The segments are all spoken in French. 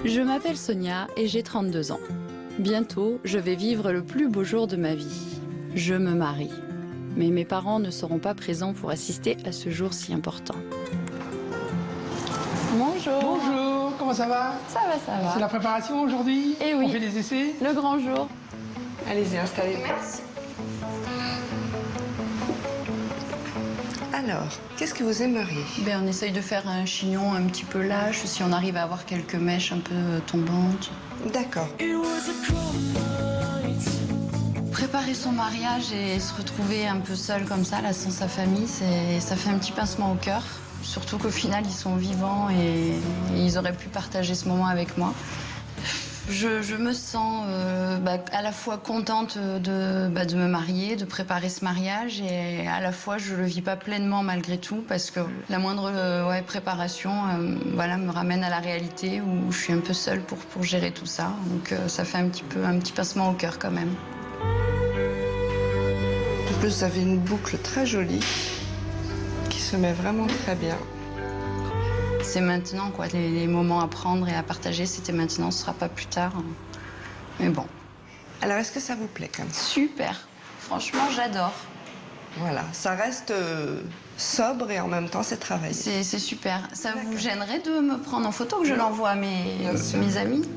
Je m'appelle Sonia et j'ai 32 ans. Bientôt, je vais vivre le plus beau jour de ma vie. Je me marie. Mais mes parents ne seront pas présents pour assister à ce jour si important. Bonjour. Bonjour, comment ça va? Ça va, ça va. C'est la préparation aujourd'hui? Eh oui. On fait des essais? Le grand jour. Allez-y, installez-vous. Merci. Alors, qu'est-ce que vous aimeriez? On essaye de faire un chignon un petit peu lâche, si on arrive à avoir quelques mèches un peu tombantes. D'accord. Préparer son mariage et se retrouver un peu seul comme ça, là, sans sa famille, ça fait un petit pincement au cœur. Surtout qu'au final, ils sont vivants et ils auraient pu partager ce moment avec moi. Je me sens à la fois contente de me marier, de préparer ce mariage, et à la fois je le vis pas pleinement malgré tout, parce que la moindre préparation me ramène à la réalité où je suis un peu seule pour gérer tout ça. Donc ça fait un petit pincement au cœur quand même. En plus, vous avez une boucle très jolie qui se met vraiment très bien. C'est maintenant, quoi. Les moments à prendre et à partager, c'était maintenant, ce sera pas plus tard. Mais bon. Alors, est-ce que ça vous plaît comme ça? Super. Franchement, j'adore. Voilà, ça reste sobre et en même temps, c'est travaillé. C'est super. Ça vous gênerait de me prendre en photo, que je l'envoie à mes amis?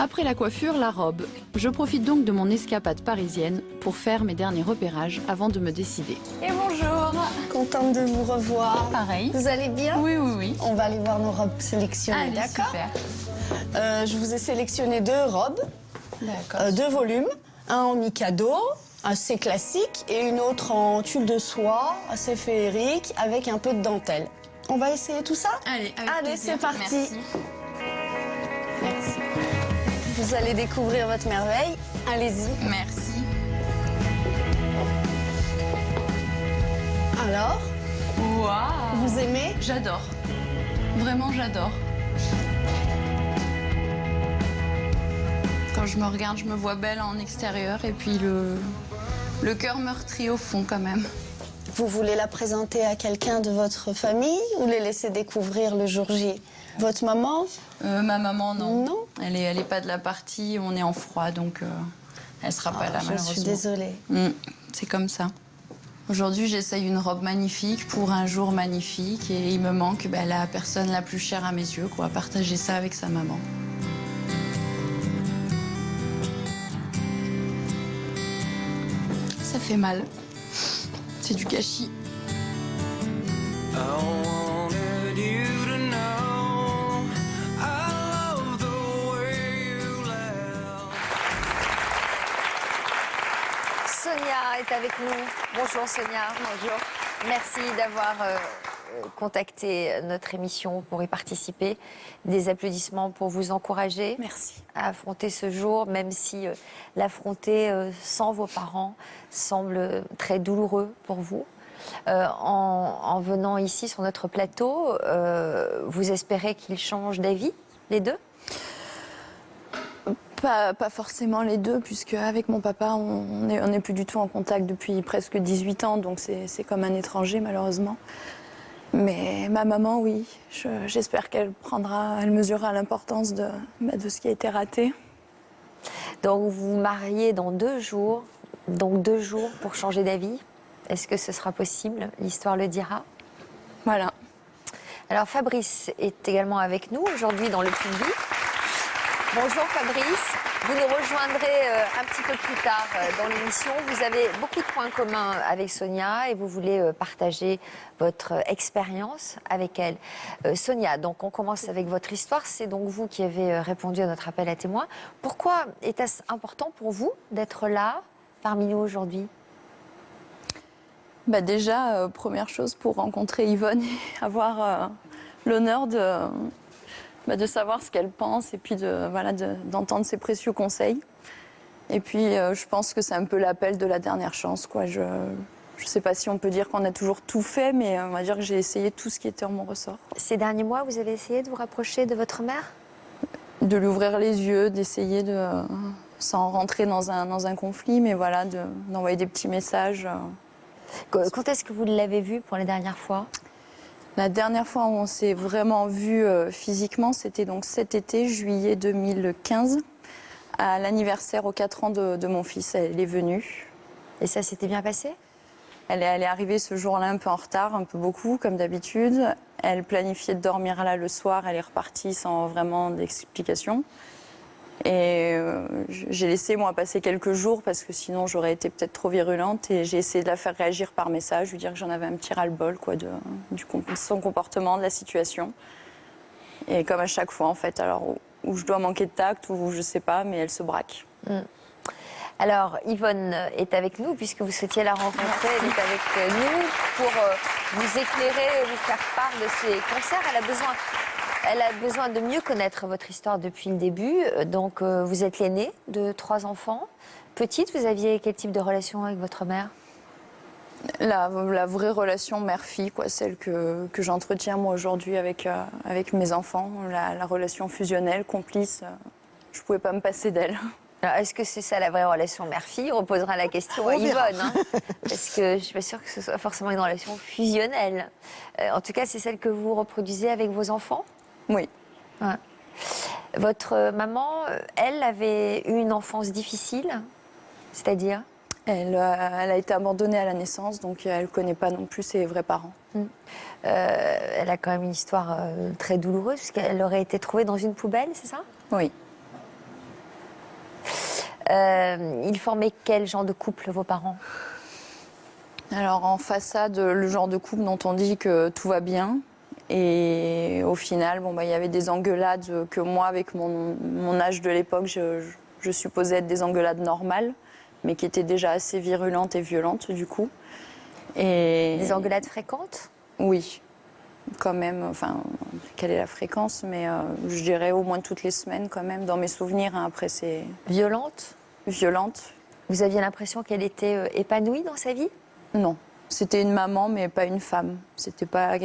Après la coiffure, la robe. Je profite donc de mon escapade parisienne pour faire mes derniers repérages avant de me décider. Et bonjour. Contente de vous revoir. Pareil. Vous allez bien? Oui, oui, oui. On va aller voir nos robes sélectionnées, d'accord? Super. Je vous ai sélectionné 2 robes, 2 volumes. Un en mikado, assez classique, et une autre en tulle de soie, assez féerique, avec un peu de dentelle. On va essayer tout ça? Allez, c'est parti. Merci. Merci. Vous allez découvrir votre merveille. Allez-y. Merci. Alors, Waouh. vous aimez? J'adore. Vraiment, j'adore. Quand je me regarde, je me vois belle en extérieur et puis le cœur meurtri au fond quand même. Vous voulez la présenter à quelqu'un de votre famille ou les laisser découvrir le jour J? Votre maman? Ma maman, non. Non? Elle est pas de la partie, on est en froid, donc elle sera pas là, malheureusement. Je suis désolée. C'est comme ça. Aujourd'hui, j'essaye une robe magnifique pour un jour magnifique et il me manque la personne la plus chère à mes yeux, quoi. Partager ça avec sa maman. Ça fait mal. C'est du gâchis. Sonia est avec nous. Bonjour Sonia. Bonjour. Merci d'avoir contacté notre émission pour y participer. Des applaudissements pour vous encourager. Merci. À affronter ce jour, même si l'affronter sans vos parents semble très douloureux pour vous. En venant ici sur notre plateau, vous espérez qu'ils changent d'avis, les deux? Pas forcément les deux, puisque avec mon papa, on n'est plus du tout en contact depuis presque 18 ans, donc c'est comme un étranger, malheureusement. Mais ma maman, oui, j'espère qu'elle mesurera l'importance de ce qui a été raté. Donc vous vous mariez dans 2 jours, donc 2 jours pour changer d'avis. Est-ce que ce sera possible? L'histoire le dira. Voilà. Alors Fabrice est également avec nous aujourd'hui dans le public. Bonjour Fabrice, vous nous rejoindrez un petit peu plus tard dans l'émission. Vous avez beaucoup de points communs avec Sonia et vous voulez partager votre expérience avec elle. Sonia, donc on commence avec votre histoire. C'est donc vous qui avez répondu à notre appel à témoins. Pourquoi était-ce important pour vous d'être là parmi nous aujourd'hui? Déjà, première chose, pour rencontrer Yvonne et avoir l'honneur de savoir ce qu'elle pense et puis d'entendre ses précieux conseils. Et puis, je pense que c'est un peu l'appel de la dernière chance, quoi. Je ne sais pas si on peut dire qu'on a toujours tout fait, mais on va dire que j'ai essayé tout ce qui était en mon ressort. Ces derniers mois, vous avez essayé de vous rapprocher de votre mère? De lui ouvrir les yeux, d'essayer sans rentrer dans un conflit, mais voilà, d'envoyer des petits messages. Quand est-ce que vous l'avez vue pour la dernière fois? La dernière fois où on s'est vraiment vu physiquement, c'était donc cet été, juillet 2015, à l'anniversaire aux 4 ans de mon fils. Elle est venue. Et ça s'était bien passé? Elle est arrivée ce jour-là un peu en retard, un peu beaucoup, comme d'habitude. Elle planifiait de dormir là le soir, elle est repartie sans vraiment d'explication. Et j'ai laissé, moi, passer quelques jours parce que sinon j'aurais été peut-être trop virulente. Et j'ai essayé de la faire réagir par message, lui dire que j'en avais un petit ras-le-bol de son comportement, de la situation. Et comme à chaque fois, en fait, alors où je dois manquer de tact, ou je sais pas, mais elle se braque. Alors, Yvonne est avec nous, puisque vous souhaitiez la rencontrer. Elle est avec nous pour vous éclairer, vous faire part de ses concerts. Elle a besoin de mieux connaître votre histoire depuis le début. Donc, vous êtes l'aînée de 3 enfants. Petite, vous aviez quel type de relation avec votre mère? La vraie relation mère-fille, quoi, celle que j'entretiens moi aujourd'hui avec mes enfants. La relation fusionnelle, complice, je ne pouvais pas me passer d'elle. Est-ce que c'est ça la vraie relation mère-fille? On posera la question à Yvonne. Hein, parce que je ne suis pas sûre que ce soit forcément une relation fusionnelle. En tout cas, c'est celle que vous reproduisez avec vos enfants? Oui. Ouais. Votre maman, elle, avait eu une enfance difficile? C'est-à-dire? Elle a été abandonnée à la naissance, donc elle ne connaît pas non plus ses vrais parents. Elle a quand même une histoire très douloureuse, puisqu'elle aurait été trouvée dans une poubelle, c'est ça? Oui. Ils formaient quel genre de couple, vos parents? Alors, en façade, le genre de couple dont on dit que tout va bien. Et au final, il y avait des engueulades que moi, avec mon âge de l'époque, je supposais être des engueulades normales, mais qui étaient déjà assez virulentes et violentes, du coup. Et... Des engueulades fréquentes? Oui, quand même. Enfin, quelle est la fréquence? Mais je dirais au moins toutes les semaines, quand même, dans mes souvenirs. Hein, après, c'est... Violente? Violente. Vous aviez l'impression qu'elle était épanouie dans sa vie? Non. C'était une maman, mais pas une femme. C'était pas,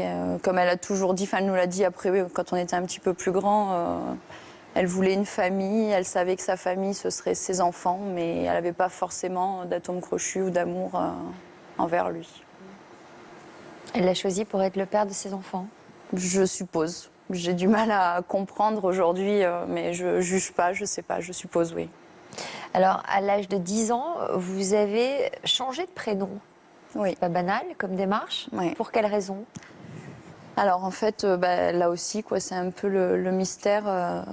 comme elle a toujours dit, enfin elle nous l'a dit après, quand on était un petit peu plus grand, elle voulait une famille, elle savait que sa famille, ce serait ses enfants, mais elle n'avait pas forcément d'atome crochu ou d'amour envers lui. Elle l'a choisi pour être le père de ses enfants? Je suppose. J'ai du mal à comprendre aujourd'hui, mais je juge pas, je sais pas, je suppose, oui. Alors, à l'âge de 10 ans, vous avez changé de prénom? Oui. C'est pas banal comme démarche. Oui. Pour quelle raison? Alors en fait, là aussi, quoi, c'est un peu le mystère,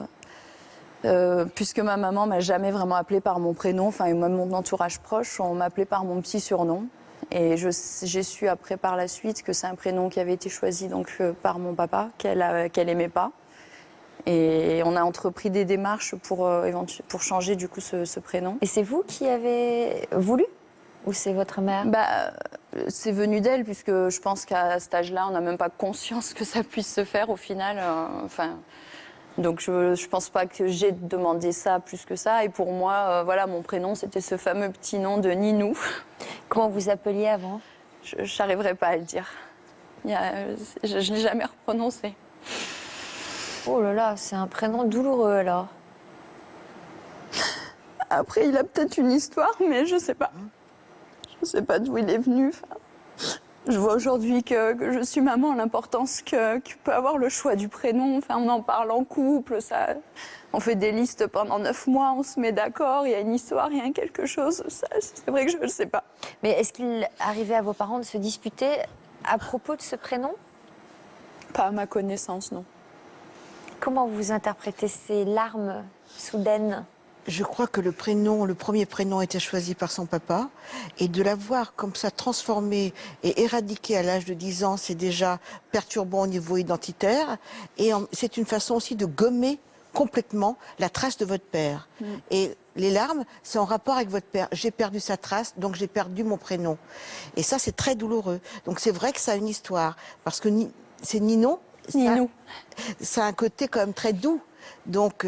puisque ma maman m'a jamais vraiment appelée par mon prénom, enfin et même mon entourage proche, on m'appelait par mon petit surnom. Et j'ai su après par la suite que c'est un prénom qui avait été choisi donc par mon papa, qu'elle aimait pas. Et on a entrepris des démarches pour changer du coup ce prénom. Et c'est vous qui avez voulu? Ou c'est votre mère? C'est venu d'elle, puisque je pense qu'à cet âge-là, on n'a même pas conscience que ça puisse se faire au final. Donc je ne pense pas que j'ai demandé ça plus que ça. Et pour moi, mon prénom, c'était ce fameux petit nom de Ninou. Comment vous appeliez avant? Je n'arriverai pas à le dire. Je ne l'ai jamais reprononcé. Oh là là, c'est un prénom douloureux alors. Après, il a peut-être une histoire, mais je ne sais pas. Je ne sais pas d'où il est venu. Je vois aujourd'hui que je suis maman, l'importance que peut avoir le choix du prénom. Enfin, on en parle en couple, on fait des listes pendant 9 mois, on se met d'accord, il y a une histoire, il y a quelque chose. C'est vrai que je ne sais pas. Mais est-ce qu'il arrivait à vos parents de se disputer à propos de ce prénom? Pas à ma connaissance, non. Comment vous interprétez ces larmes soudaines? Je crois que le premier prénom était choisi par son papa, et de l'avoir comme ça transformé et éradiqué à l'âge de 10 ans, c'est déjà perturbant au niveau identitaire, et c'est une façon aussi de gommer complètement la trace de votre père. Et Les larmes, c'est en rapport avec votre père. J'ai perdu sa trace, donc j'ai perdu mon prénom. Et ça, c'est très douloureux. Donc c'est vrai que ça a une histoire. Parce que c'est Ninon. Ninou. Ça a un côté quand même très doux. Donc,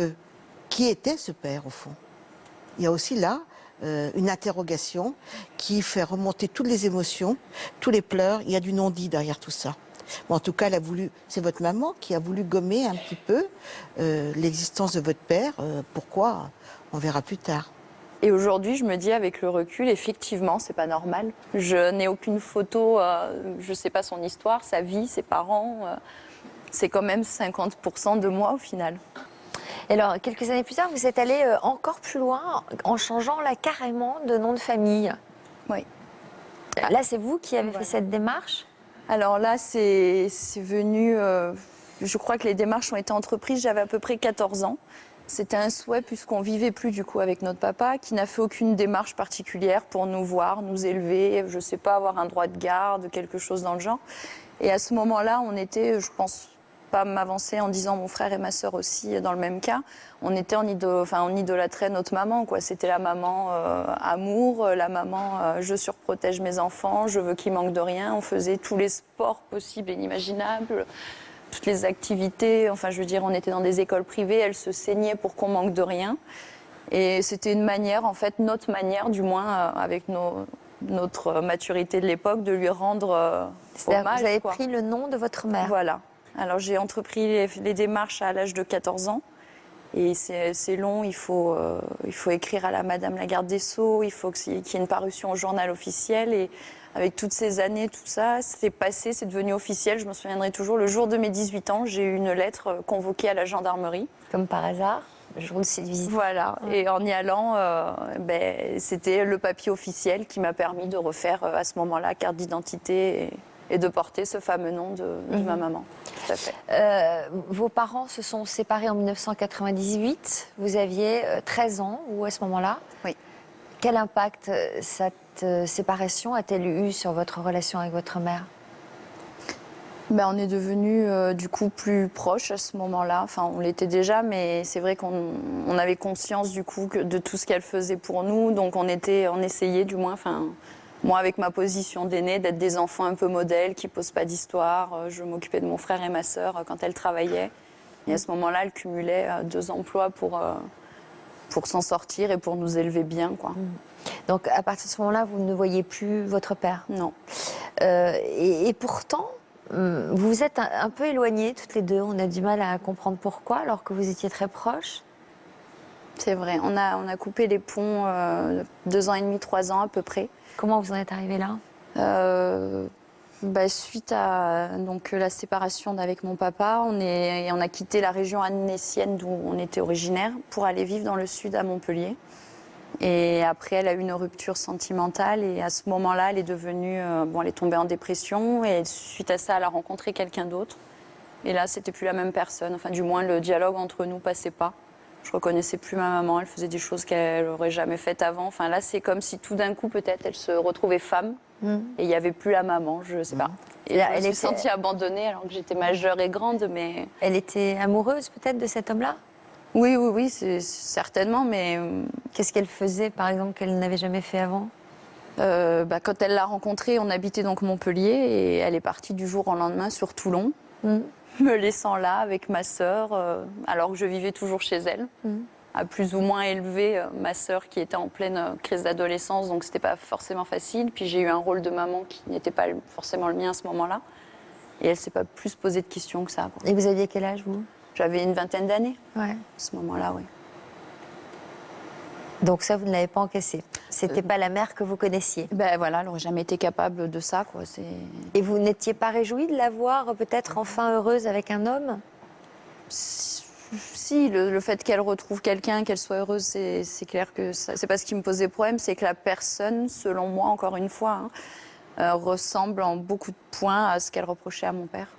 qui était ce père, au fond? Il y a aussi là une interrogation qui fait remonter toutes les émotions, tous les pleurs. Il y a du non-dit derrière tout ça. Bon, en tout cas, c'est votre maman qui a voulu gommer un petit peu l'existence de votre père. Pourquoi? On verra plus tard. Et aujourd'hui, je me dis avec le recul, effectivement, c'est pas normal. Je n'ai aucune photo, je sais pas son histoire, sa vie, ses parents. C'est quand même 50% de moi au final. Et alors, quelques années plus tard, vous êtes allé encore plus loin en changeant là carrément de nom de famille. Oui. Là, c'est vous qui avez fait cette démarche? Alors là, c'est venu. Je crois que les démarches ont été entreprises. J'avais à peu près 14 ans. C'était un souhait puisqu'on vivait plus du coup avec notre papa, qui n'a fait aucune démarche particulière pour nous voir, nous élever. Je sais pas, avoir un droit de garde, quelque chose dans le genre. Et à ce moment-là, on était, je pense pas m'avancer en disant mon frère et ma sœur aussi dans le même cas. On était on idolâtrait notre maman, quoi. C'était la maman amour, la maman je surprotège mes enfants, je veux qu'ils manquent de rien. On faisait tous les sports possibles et inimaginables, toutes les activités. Enfin, je veux dire, on était dans des écoles privées, elle se saignait pour qu'on manque de rien. Et c'était une manière, en fait, notre manière, du moins avec notre maturité de l'époque, de lui rendre hommage. Vous avez quoi. pris le nom de votre mère. Voilà. Alors j'ai entrepris les démarches à l'âge de 14 ans. Et c'est long, il faut écrire à la Madame la Garde des Sceaux, il faut qu'il y ait une parution au journal officiel. Et avec toutes ces années, tout ça, c'est passé, c'est devenu officiel. Je me souviendrai toujours, le jour de mes 18 ans, j'ai eu une lettre convoquée à la gendarmerie. Comme par hasard, le jour de cette visite. Voilà, et en y allant, c'était le papier officiel qui m'a permis de refaire à ce moment-là carte d'identité et de porter ce fameux nom de ma maman. Tout à fait. Vos parents se sont séparés en 1998. Vous aviez 13 ans, ou à ce moment-là? Oui. Quel impact cette séparation a-t-elle eu sur votre relation avec votre mère? On est devenus du coup plus proches à ce moment-là. Enfin, on l'était déjà, mais c'est vrai qu'on avait conscience du coup de tout ce qu'elle faisait pour nous. Donc on essayait du moins, moi avec ma position d'aînée, d'être des enfants un peu modèles qui posent pas d'histoire. Je m'occupais de mon frère et ma sœur quand elle travaillait. Et à ce moment-là, elle cumulait 2 emplois pour s'en sortir et pour nous élever bien, quoi. Donc à partir de ce moment-là, vous ne voyez plus votre père? Non. Et pourtant, vous vous êtes un peu éloignées toutes les deux. On a du mal à comprendre pourquoi, alors que vous étiez très proches. C'est vrai. On a coupé les ponts 2 ans et demi, 3 ans à peu près. Comment vous en êtes arrivée là? Suite à la séparation avec mon papa, on a quitté la région annécienne d'où on était originaire pour aller vivre dans le sud à Montpellier. Et après, elle a eu une rupture sentimentale et à ce moment-là, elle est devenue, elle est tombée en dépression et suite à ça, elle a rencontré quelqu'un d'autre. Et là, c'était plus la même personne. Enfin, du moins, le dialogue entre nous passait pas. Je reconnaissais plus ma maman. Elle faisait des choses qu'elle aurait jamais faites avant. Enfin, là, c'est comme si tout d'un coup, peut-être, elle se retrouvait femme et il y avait plus la maman. Je sais pas. Et là, elle est sentie abandonnée alors que j'étais majeure et grande, mais. Elle était amoureuse peut-être de cet homme-là? Oui, c'est certainement, mais... Qu'est-ce qu'elle faisait, par exemple, qu'elle n'avait jamais fait avant? Quand elle l'a rencontré, on habitait donc Montpellier et elle est partie du jour au lendemain sur Toulon, me laissant là avec ma sœur, alors que je vivais toujours chez elle, à plus ou moins élever ma sœur qui était en pleine crise d'adolescence, donc c'était pas forcément facile. Puis j'ai eu un rôle de maman qui n'était pas forcément le mien à ce moment-là, et elle s'est pas plus posé de questions que ça, quoi. Et vous aviez quel âge, vous? J'avais une 20aine d'années. Ouais. À ce moment-là, oui. Donc ça, vous ne l'avez pas encaissé. C'était pas la mère que vous connaissiez. Voilà, elle n'aurait jamais été capable de ça, quoi. Et vous n'étiez pas réjouie de la voir peut-être enfin heureuse avec un homme? Si, le fait qu'elle retrouve quelqu'un, qu'elle soit heureuse, c'est clair que c'est pas ce qui me posait problème, c'est que la personne, selon moi, encore une fois, ressemble en beaucoup de points à ce qu'elle reprochait à mon père.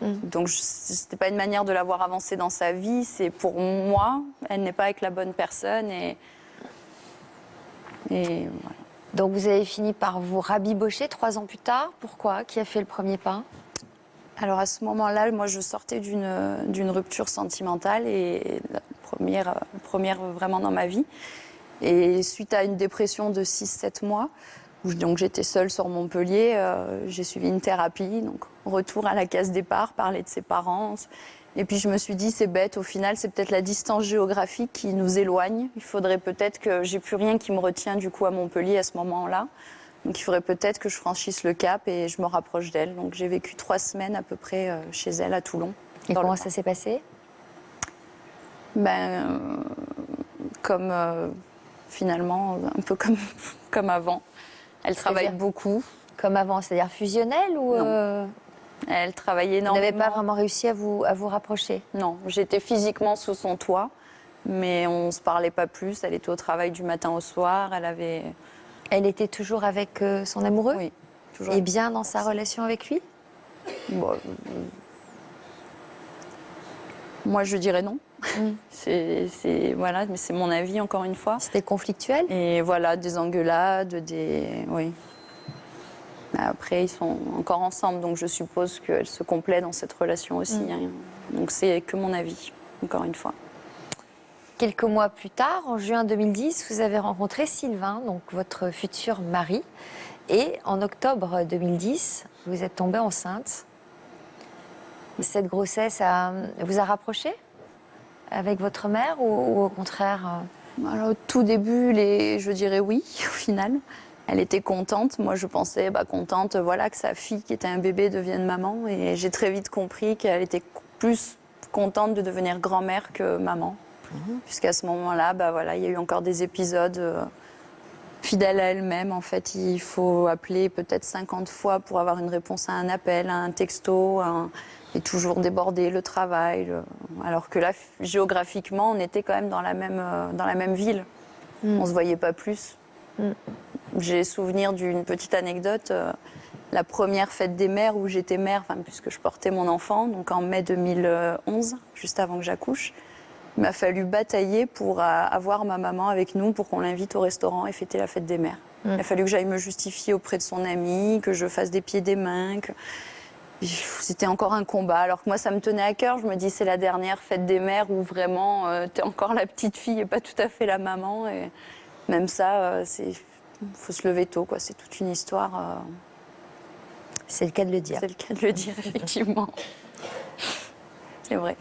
Donc c'était pas une manière de la voir avancer dans sa vie, c'est pour moi, elle n'est pas avec la bonne personne et voilà. Donc vous avez fini par vous rabibocher 3 ans plus tard. Pourquoi? Qui a fait le premier pas? Alors à ce moment-là, moi je sortais d'une rupture sentimentale et la première vraiment dans ma vie. Et suite à une dépression de 6-7 mois, où donc j'étais seule sur Montpellier, j'ai suivi une thérapie, donc retour à la case départ, parler de ses parents. Et puis je me suis dit, c'est bête, au final, c'est peut-être la distance géographique qui nous éloigne. Il faudrait peut-être que j'ai plus rien qui me retient du coup à Montpellier à ce moment-là. Donc il faudrait peut-être que je franchisse le cap et je me rapproche d'elle. Donc j'ai vécu 3 semaines à peu près chez elle à Toulon. Et comment ça s'est passé? Comme finalement, un peu comme avant. Elle travaille beaucoup. Comme avant, c'est-à-dire fusionnel ou Elle travaillait vous énormément. n'avez pas vraiment réussi à vous rapprocher? Non, j'étais physiquement sous son toit, mais on ne se parlait pas plus. Elle était au travail du matin au soir. Elle était toujours avec son amoureux? Oui, toujours. Et bien dans sa relation avec lui? Bon, moi, je dirais non. Voilà, mais c'est mon avis, encore une fois. C'était conflictuel? Et voilà, des engueulades, oui. Après, ils sont encore ensemble, donc je suppose qu'elle se complaît dans cette relation aussi. Hein. Donc c'est que mon avis, encore une fois. Quelques mois plus tard, en juin 2010, vous avez rencontré Sylvain, donc votre futur mari. Et en octobre 2010, vous êtes tombée enceinte. Cette grossesse vous a rapproché avec votre mère ou au contraire Alors, au tout début, je dirais oui, au final. Elle était contente. Moi, je pensais, contente, voilà, que sa fille, qui était un bébé, devienne maman. Et j'ai très vite compris qu'elle était plus contente de devenir grand-mère que maman. Puisqu'à ce moment-là, voilà, il y a eu encore des épisodes fidèles à elle-même. En fait, il faut appeler peut-être 50 fois pour avoir une réponse à un appel, à un texto, et toujours déborder le travail. Alors que là, géographiquement, on était quand même dans la même ville. On ne se voyait pas plus. J'ai souvenir d'une petite anecdote. La première fête des mères où j'étais mère, puisque je portais mon enfant, donc en mai 2011, juste avant que j'accouche, il m'a fallu batailler pour avoir ma maman avec nous, pour qu'on l'invite au restaurant et fêter la fête des mères. Il a fallu que j'aille me justifier auprès de son amie, que je fasse des pieds des mains. C'était encore un combat. Alors que moi, ça me tenait à cœur. Je me dis, c'est la dernière fête des mères où vraiment, t'es encore la petite fille et pas tout à fait la maman. Et même ça, faut se lever tôt, quoi. C'est toute une histoire. C'est le cas de le dire. C'est le cas de le dire, effectivement. C'est vrai.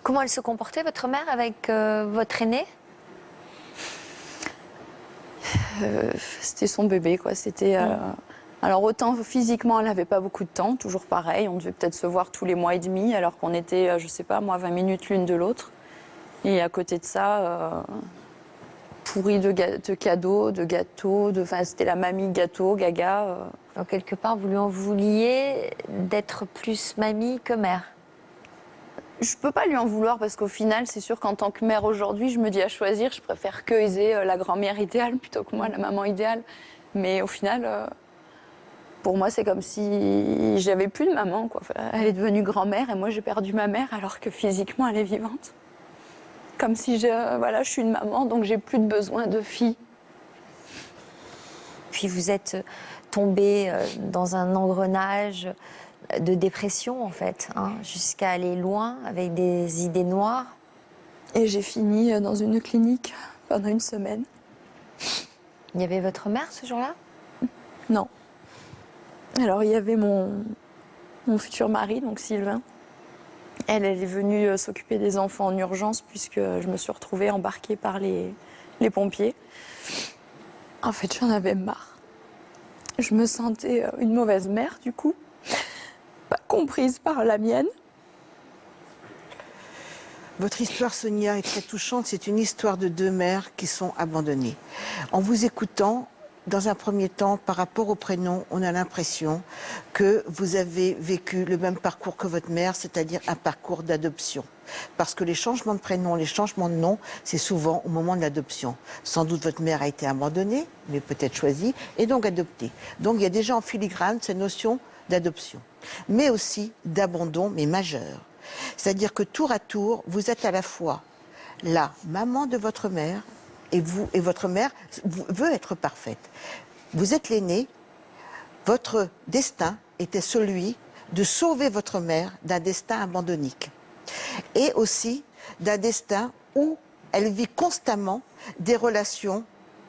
Comment elle se comportait, votre mère, avec votre aîné? C'était son bébé, quoi. C'était. Alors autant physiquement, elle n'avait pas beaucoup de temps, toujours pareil. On devait peut-être se voir tous les mois et demi, alors qu'on était, je sais pas, 20 minutes l'une de l'autre. Et à côté de ça, pourri de cadeaux, de gâteaux, c'était la mamie gâteau, gaga. Donc quelque part, vous lui en vouliez d'être plus mamie que mère? Je peux pas lui en vouloir parce qu'au final, c'est sûr qu'en tant que mère aujourd'hui, je me dis à choisir, je préfère qu'eux aient la grand-mère idéale plutôt que moi, la maman idéale. Mais au final, pour moi, c'est comme si j'avais plus de maman, quoi. Elle est devenue grand-mère et moi, j'ai perdu ma mère alors que physiquement, elle est vivante. Comme si je suis une maman, donc j'ai plus de besoin de fille. Puis vous êtes tombée dans un engrenage de dépression, en fait, jusqu'à aller loin avec des idées noires. Et j'ai fini dans une clinique pendant une semaine. Il y avait votre mère ce jour-là? Non. Alors, il y avait mon futur mari, donc Sylvain. Elle est venue s'occuper des enfants en urgence puisque je me suis retrouvée embarquée par les pompiers. En fait, j'en avais marre. Je me sentais une mauvaise mère, du coup. Pas comprise par la mienne. Votre histoire, Sonia, est très touchante. C'est une histoire de 2 mères qui sont abandonnées. En vous écoutant, dans un premier temps, par rapport au prénom, on a l'impression que vous avez vécu le même parcours que votre mère, c'est-à-dire un parcours d'adoption. Parce que les changements de prénom, les changements de nom, c'est souvent au moment de l'adoption. Sans doute votre mère a été abandonnée, mais peut-être choisie, et donc adoptée. Donc il y a déjà en filigrane cette notion d'adoption, mais aussi d'abandon, mais majeur. C'est-à-dire que tour à tour, vous êtes à la fois la maman de votre mère, et votre mère veut être parfaite. Vous êtes l'aîné, votre destin était celui de sauver votre mère d'un destin abandonnique. Et aussi d'un destin où elle vit constamment des relations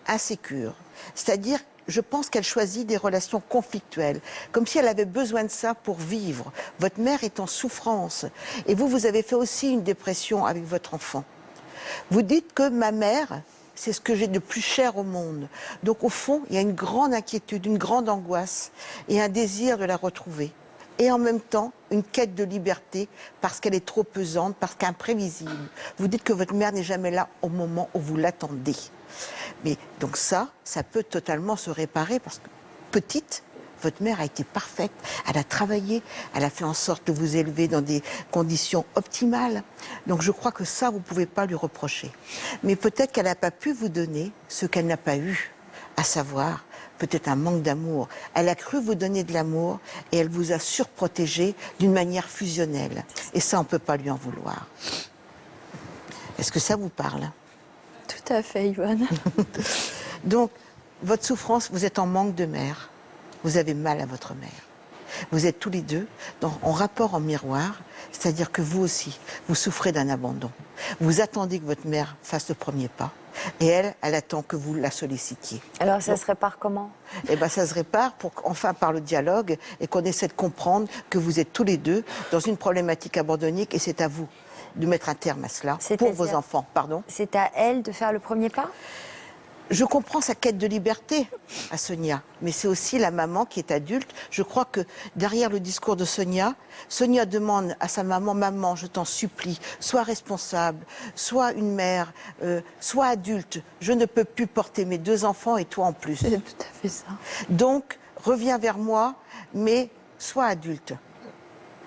insécures. C'est-à-dire, je pense qu'elle choisit des relations conflictuelles, comme si elle avait besoin de ça pour vivre. Votre mère est en souffrance. Et vous avez fait aussi une dépression avec votre enfant. Vous dites que ma mère, c'est ce que j'ai de plus cher au monde. Donc au fond, il y a une grande inquiétude, une grande angoisse et un désir de la retrouver. Et en même temps, une quête de liberté parce qu'elle est trop pesante, parce qu'imprévisible. Vous dites que votre mère n'est jamais là au moment où vous l'attendez. Mais donc ça peut totalement se réparer parce que petite, votre mère a été parfaite, elle a travaillé, elle a fait en sorte de vous élever dans des conditions optimales. Donc je crois que ça, vous ne pouvez pas lui reprocher. Mais peut-être qu'elle n'a pas pu vous donner ce qu'elle n'a pas eu, à savoir peut-être un manque d'amour. Elle a cru vous donner de l'amour et elle vous a surprotégé d'une manière fusionnelle. Et ça, on ne peut pas lui en vouloir. Est-ce que ça vous parle ? Tout à fait, Yvonne. Donc, votre souffrance, vous êtes en manque de mère. Vous avez mal à votre mère. Vous êtes tous les deux en rapport en miroir, c'est-à-dire que vous aussi, vous souffrez d'un abandon. Vous attendez que votre mère fasse le premier pas. Et elle attend que vous la sollicitiez. Alors ça se répare comment ? Eh bien, ça se répare enfin par le dialogue et qu'on essaie de comprendre que vous êtes tous les deux dans une problématique abandonnique et c'est à vous de mettre un terme à cela pour vos enfants. Pardon ? C'est à elle de faire le premier pas ? Je comprends sa quête de liberté à Sonia, mais c'est aussi la maman qui est adulte. Je crois que derrière le discours de Sonia, Sonia demande à sa maman, « Maman, je t'en supplie, sois responsable, sois une mère, sois adulte. Je ne peux plus porter mes 2 enfants et toi en plus. » C'est tout à fait ça. Donc, reviens vers moi, mais sois adulte.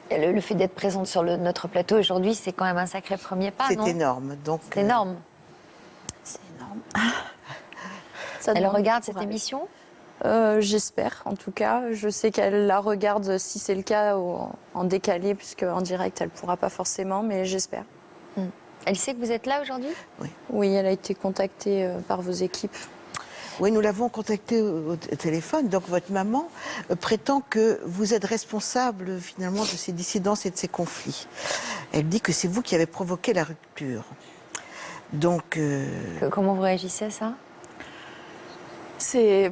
Le fait d'être présente sur notre plateau aujourd'hui, c'est quand même un sacré premier pas, non ? C'est énorme. C'est énorme. C'est énorme. Elle regarde cette émission ? J'espère, en tout cas. Je sais qu'elle la regarde, si c'est le cas, en décalé, puisque en direct, elle ne pourra pas forcément, mais j'espère. Elle sait que vous êtes là aujourd'hui ? Oui, elle a été contactée par vos équipes. Oui, nous l'avons contactée au téléphone. Donc votre maman prétend que vous êtes responsable finalement de ces dissidences et de ces conflits. Elle dit que c'est vous qui avez provoqué la rupture. Donc... Comment vous réagissez à ça ? C'est,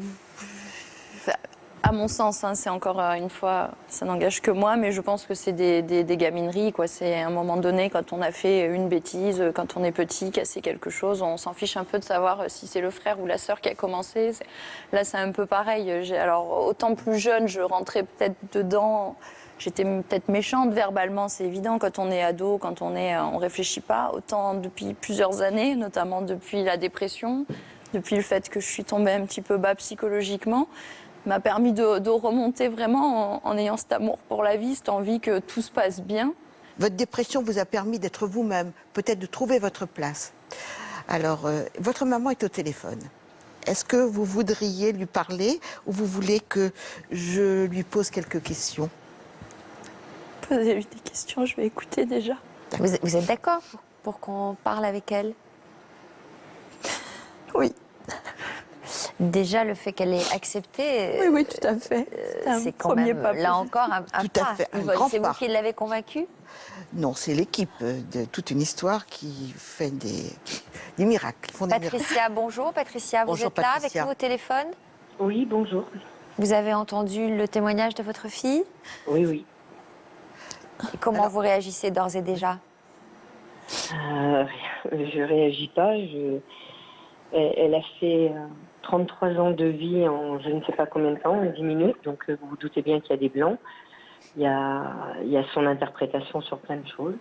à mon sens, c'est encore une fois, ça n'engage que moi, mais je pense que c'est des gamineries, quoi. C'est à un moment donné, quand on a fait une bêtise, quand on est petit, casser quelque chose, on s'en fiche un peu de savoir si c'est le frère ou la sœur qui a commencé. Là, c'est un peu pareil. Alors, autant plus jeune, je rentrais peut-être dedans. J'étais peut-être méchante verbalement, c'est évident. Quand on est ado, quand on réfléchit pas. Autant depuis plusieurs années, notamment depuis la dépression, depuis le fait que je suis tombée un petit peu bas psychologiquement, m'a permis de remonter vraiment en ayant cet amour pour la vie, cette envie que tout se passe bien. Votre dépression vous a permis d'être vous-même, peut-être de trouver votre place. Alors, votre maman est au téléphone. Est-ce que vous voudriez lui parler ou vous voulez que je lui pose quelques questions ? Posez-lui des questions, je vais écouter déjà. Vous êtes d'accord pour qu'on parle avec elle ? Oui. Déjà, le fait qu'elle ait accepté... Oui, tout à fait. C'est quand même, là encore, un Tout pas. à fait, un Yvonne, grand c'est vous pas. qui l'avez convaincue ? Non, c'est l'équipe de toute une histoire qui fait des miracles. Font des miracles. Patricia, bonjour. Patricia, vous Bonjour, êtes là Patricia. avec nous au téléphone ? Oui, bonjour. Vous avez entendu le témoignage de votre fille ? Oui, oui. Et comment vous réagissez d'ores et déjà ? Je réagis pas. Elle a fait 33 ans de vie en je ne sais pas combien de temps, en 10 minutes. Donc vous vous doutez bien qu'il y a des blancs. Il y a son interprétation sur plein de choses.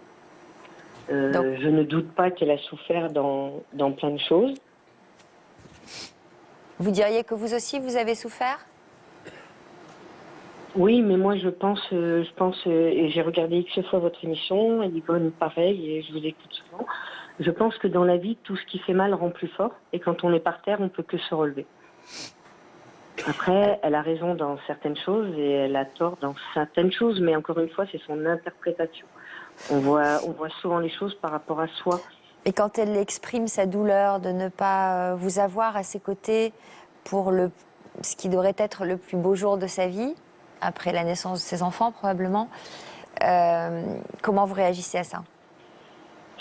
Je ne doute pas qu'elle a souffert dans plein de choses. Vous diriez que vous aussi, vous avez souffert ? Oui, mais moi je pense, et j'ai regardé X fois votre émission, et Yvonne pareil, et je vous écoute souvent. Je pense que dans la vie, tout ce qui fait mal rend plus fort, et quand on est par terre, on peut que se relever. Après, elle a raison dans certaines choses, et elle a tort dans certaines choses, mais encore une fois, c'est son interprétation. On voit souvent les choses par rapport à soi. Et quand elle exprime sa douleur de ne pas vous avoir à ses côtés pour ce qui devrait être le plus beau jour de sa vie, après la naissance de ses enfants probablement, comment vous réagissez à ça ?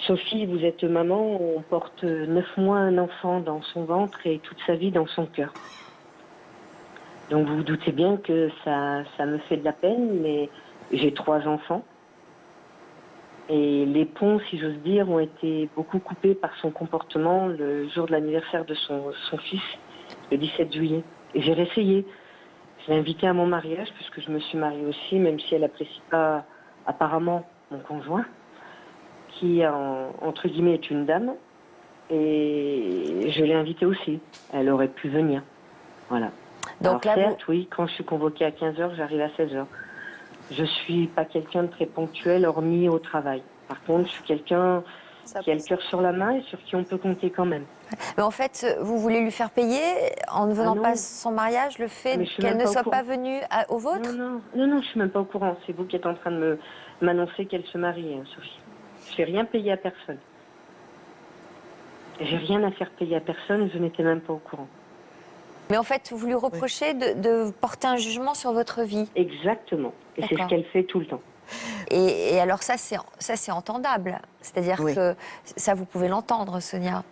Sophie, vous êtes maman, on porte 9 mois un enfant dans son ventre et toute sa vie dans son cœur. Donc vous vous doutez bien que ça me fait de la peine, mais j'ai 3 enfants. Et les ponts, si j'ose dire, ont été beaucoup coupés par son comportement le jour de l'anniversaire de son fils, le 17 juillet. Et j'ai réessayé. Je l'ai invitée à mon mariage, puisque je me suis mariée aussi, même si elle n'apprécie pas apparemment mon conjoint, qui, entre guillemets, est une dame. Et je l'ai invitée aussi. Elle aurait pu venir. Voilà. Donc alors là, certes, oui, quand je suis convoquée à 15h, j'arrive à 16h. Je suis pas quelqu'un de très ponctuel, hormis au travail. Par contre, je suis quelqu'un qui a le cœur sur la main et sur qui on peut compter quand même. Mais en fait, vous voulez lui faire payer, en ne venant non. pas à son mariage, le fait Mais je suis qu'elle même ne pas au soit courant. pas venue au vôtre? Non, je suis même pas au courant. C'est vous qui êtes en train de m'annoncer qu'elle se marie, hein, Sophie. Je n'ai rien payé à personne. J'ai rien à faire payer à personne, je n'étais même pas au courant. Mais en fait, vous lui reprochez de porter un jugement sur votre vie. Exactement. Et c'est ce qu'elle fait tout le temps. Et alors ça, c'est entendable. C'est-à-dire que ça, vous pouvez l'entendre, Sonia.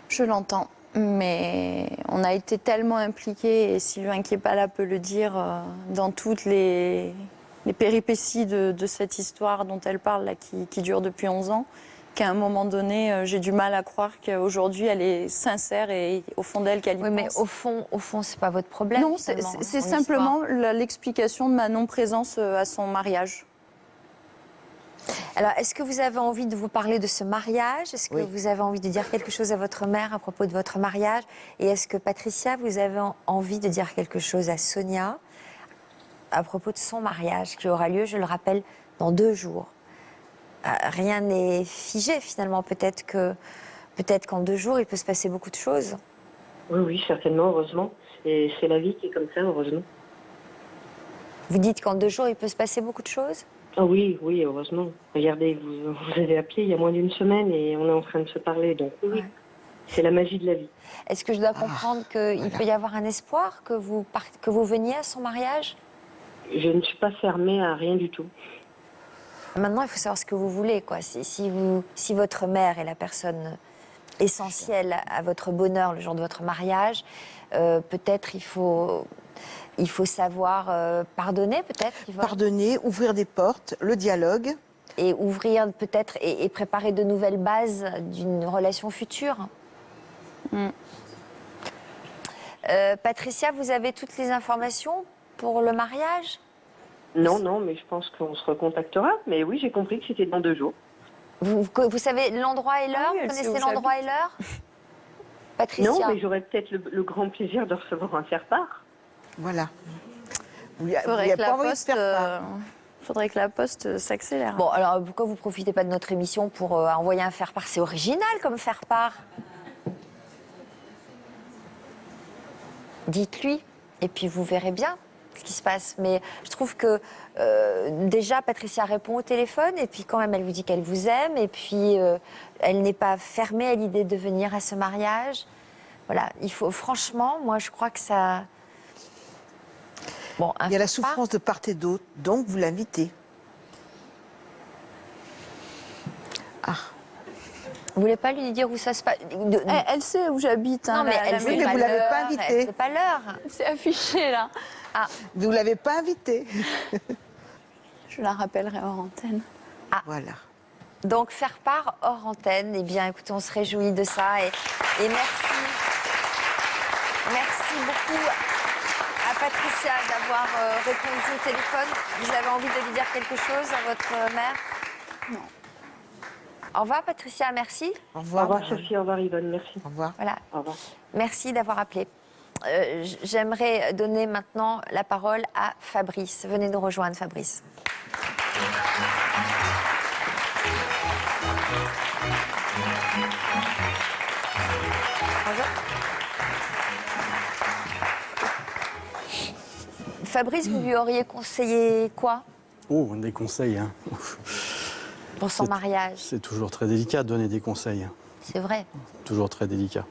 Je l'entends, mais on a été tellement impliqués, et Sylvain qui n'est pas là peut le dire, dans toutes les péripéties de cette histoire dont elle parle, là, qui dure depuis 11 ans, qu'à un moment donné, j'ai du mal à croire qu'aujourd'hui, elle est sincère et au fond d'elle qu'elle y pense. Oui, mais au fond, c'est pas votre problème. Non, c'est simplement l'explication de ma non-présence à son mariage. Alors, est-ce que vous avez envie de vous parler de ce mariage? Est-ce que vous avez envie de dire quelque chose à votre mère à propos de votre mariage? Et est-ce que, Patricia, vous avez envie de dire quelque chose à Sonia à propos de son mariage qui aura lieu, je le rappelle, dans 2 jours? Rien n'est figé, finalement. Peut-être qu'en 2 jours, il peut se passer beaucoup de choses. Oui, certainement, heureusement. C'est la vie qui est comme ça, heureusement. Vous dites qu'en 2 jours, il peut se passer beaucoup de choses? Ah oui, heureusement. Regardez, vous avez appelé il y a moins d'1 semaine et on est en train de se parler, donc oui, c'est la magie de la vie. Est-ce que je dois comprendre qu'il peut y avoir un espoir que vous veniez à son mariage? Je ne suis pas fermée à rien du tout. Maintenant, il faut savoir ce que vous voulez, quoi. Si votre mère est la personne essentielle à votre bonheur le jour de votre mariage, peut-être il faut savoir pardonner, peut-être. Pardonner, ouvrir des portes, le dialogue. Et ouvrir peut-être et préparer de nouvelles bases d'une relation future. Patricia, vous avez toutes les informations pour le mariage? Non, mais je pense qu'on se recontactera. Mais oui, j'ai compris que c'était dans 2 jours. Vous savez l'endroit et l'heure? Vous connaissez l'endroit et l'heure? Patricia? Non, mais j'aurais peut-être le grand plaisir de recevoir un faire-part. Voilà. Il faudrait que la poste s'accélère. Bon, alors pourquoi vous ne profitez pas de notre émission pour envoyer un faire-part? C'est original comme faire-part. Dites-lui, et puis vous verrez bien ce qui se passe. Mais je trouve que déjà, Patricia répond au téléphone, et puis quand même, elle vous dit qu'elle vous aime, et puis elle n'est pas fermée à l'idée de venir à ce mariage. Voilà, il faut, franchement, moi, je crois que ça... Bon, il y a la souffrance de part et d'autre, donc vous l'invitez. Vous voulez pas lui dire où ça se passe? Elle sait où j'habite. Non, mais elle mais vous l'avez pas invitée. C'est pas l'heure. C'est affiché, là. Vous ne l'avez pas invitée. Je la rappellerai hors antenne. Voilà. Donc, faire part hors antenne, eh bien, écoutez, on se réjouit de ça. Et merci. Merci beaucoup à Patricia d'avoir répondu au téléphone. Vous avez envie de lui dire quelque chose à votre mère? Non. Au revoir, Patricia, merci. Au revoir. Au revoir, Sophie, au revoir, Yvonne, merci. Au revoir. Voilà. Au revoir. Merci d'avoir appelé. J'aimerais donner maintenant la parole à Fabrice. Venez nous rejoindre, Fabrice. Bonjour. Fabrice, vous lui auriez conseillé quoi? Oh, des conseils, hein. Pour son mariage? C'est toujours très délicat de donner des conseils. C'est vrai. Toujours très délicat.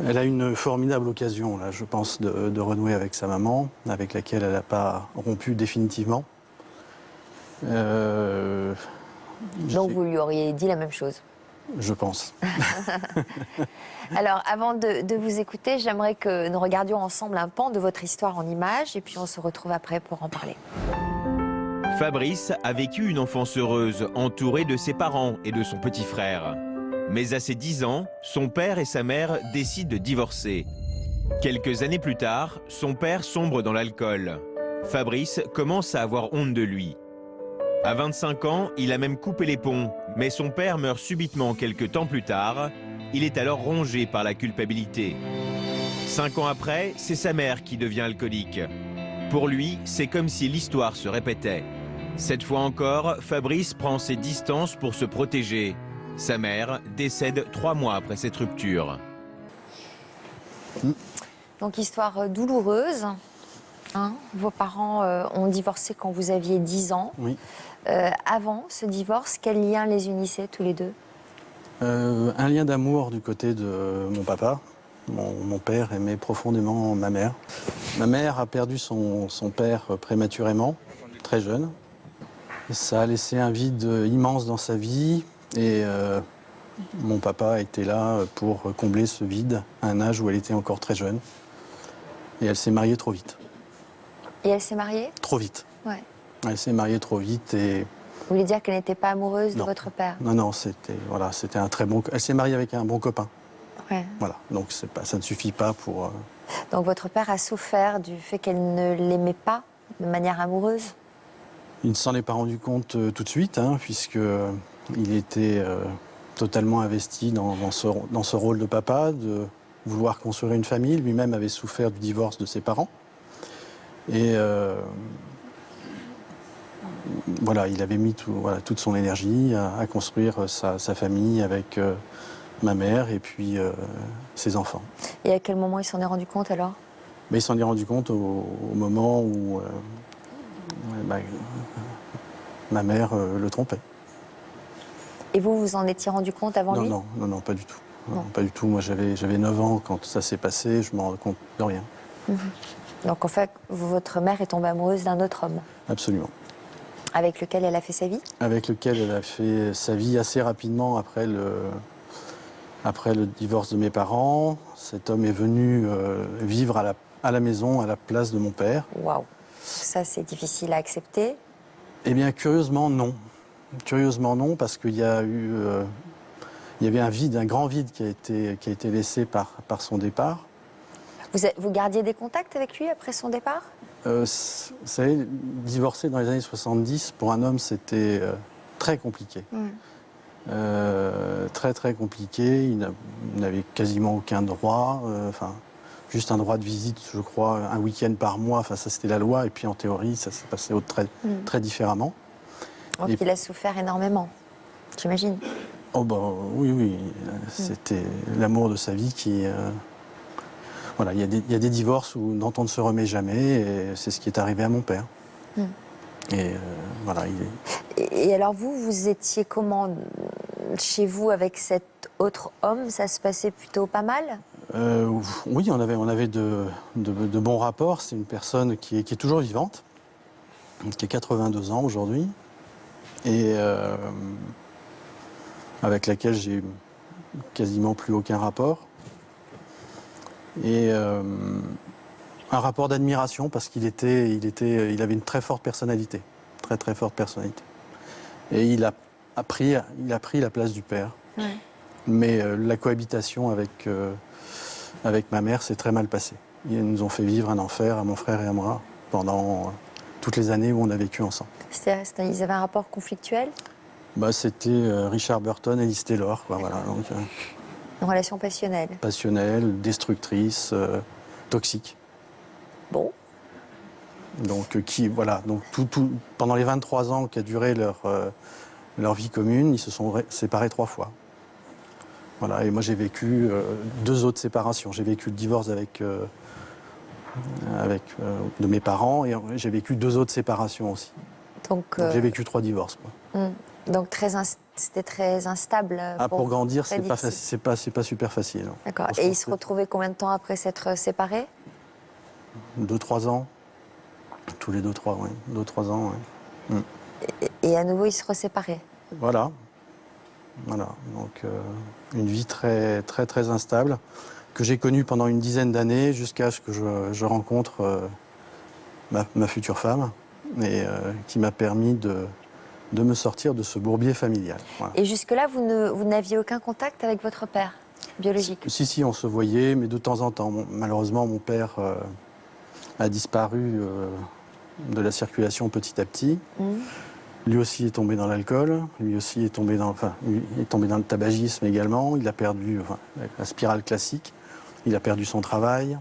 Elle a une formidable occasion, là, je pense, de renouer avec sa maman, avec laquelle elle n'a pas rompu définitivement. Donc vous lui auriez dit la même chose. Je pense. Alors, avant de vous écouter, j'aimerais que nous regardions ensemble un pan de votre histoire en images et puis on se retrouve après pour en parler. Fabrice a vécu une enfance heureuse, entouré de ses parents et de son petit frère. Mais à ses 10 ans, son père et sa mère décident de divorcer. Quelques années plus tard, son père sombre dans l'alcool. Fabrice commence à avoir honte de lui. À 25 ans, il a même coupé les ponts, mais son père meurt subitement quelques temps plus tard. Il est alors rongé par la culpabilité. 5 ans après, c'est sa mère qui devient alcoolique. Pour lui, c'est comme si l'histoire se répétait. Cette fois encore, Fabrice prend ses distances pour se protéger. Sa mère décède 3 mois après cette rupture. Donc, histoire douloureuse. Hein, vos parents ont divorcé quand vous aviez 10 ans. Oui. Avant ce divorce, quel lien les unissait tous les deux? Un lien d'amour du côté de mon papa. Mon père aimait profondément ma mère. Ma mère a perdu son père prématurément, très jeune. Ça a laissé un vide immense dans sa vie et mon papa était là pour combler ce vide à un âge où elle était encore très jeune. Et elle s'est mariée trop vite. Et elle s'est mariée? Trop vite. Ouais. Elle s'est mariée trop vite et... Vous voulez dire qu'elle n'était pas amoureuse de votre père? Non, c'était un très bon... Elle s'est mariée avec un bon copain. Ouais. Voilà, donc ça ne suffit pas pour... Donc votre père a souffert du fait qu'elle ne l'aimait pas de manière amoureuse? Il ne s'en est pas rendu compte tout de suite, hein, puisqu'il était totalement investi dans ce rôle de papa, de vouloir construire une famille. Lui-même avait souffert du divorce de ses parents. Et voilà, il avait mis toute son énergie à construire sa famille avec ma mère et puis ses enfants. Et à quel moment il s'en est rendu compte alors? Mais il s'en est rendu compte au moment où ma mère le trompait. Et vous vous en étiez rendu compte avant lui? Non, pas du tout. Non, pas du tout. Moi, j'avais 9 ans quand ça s'est passé, je me rends compte de rien. Donc en fait, votre mère est tombée amoureuse d'un autre homme? Absolument. Avec lequel elle a fait sa vie? Avec lequel elle a fait sa vie assez rapidement après le divorce de mes parents. Cet homme est venu vivre à la maison, à la place de mon père. Waouh! Ça, c'est difficile à accepter? Eh bien, curieusement, non. Curieusement, non, parce qu'il y a eu... il y avait un grand vide qui a été laissé par son départ. Vous gardiez des contacts avec lui après son départ? Vous savez, divorcer dans les années 70, pour un homme, c'était très compliqué. Très, très compliqué. Il n'avait quasiment aucun droit. Juste un droit de visite, je crois, un week-end par mois. Enfin, ça, c'était la loi. Et puis, en théorie, ça s'est passé très différemment. Donc, il a souffert énormément, j'imagine. Oh, oui. C'était l'amour de sa vie qui... Voilà, il y a des divorces dont on ne se remet jamais. Et c'est ce qui est arrivé à mon père. Et voilà, Et alors, vous étiez comment chez vous avec cet autre homme? Ça se passait plutôt pas mal? Oui, on avait de bons rapports. C'est une personne qui est toujours vivante, qui a 82 ans aujourd'hui, et avec laquelle j'ai quasiment plus aucun rapport. Et un rapport d'admiration parce qu'il avait une très forte personnalité, très très forte personnalité. Et il a pris la place du père. Ouais. Mais la cohabitation avec ma mère s'est très mal passée. Ils nous ont fait vivre un enfer à mon frère et à moi pendant toutes les années où on a vécu ensemble. Ils avaient un rapport conflictuel? C'était Richard Burton et Liz Taylor, quoi, voilà. Donc, une relation passionnelle? Passionnelle, destructrice, toxique. Bon. Donc, pendant les 23 ans qu'a duré leur vie commune, ils se sont séparés 3 fois. Voilà, et moi j'ai vécu 2 autres séparations. J'ai vécu le divorce de mes parents et j'ai vécu 2 autres séparations aussi. Donc j'ai vécu 3 divorces. Quoi. Donc c'était très instable. Pour grandir, c'est pas super facile. D'accord. Et ils se retrouvaient combien de temps après s'être séparés? 2-3 ans. Tous les 2-3 ans, oui. Et à nouveau, ils se reséparaient? Voilà. Voilà. Donc, une vie très, très, très instable que j'ai connue pendant une dizaine d'années jusqu'à ce que je rencontre ma future femme et qui m'a permis de me sortir de ce bourbier familial. Voilà. Et jusque-là, vous n'aviez aucun contact avec votre père biologique? Si, on se voyait, mais de temps en temps. Malheureusement, mon père a disparu de la circulation petit à petit. Lui aussi est tombé dans l'alcool, lui aussi est tombé dans le tabagisme également. Il a perdu la spirale classique. Il a perdu son travail,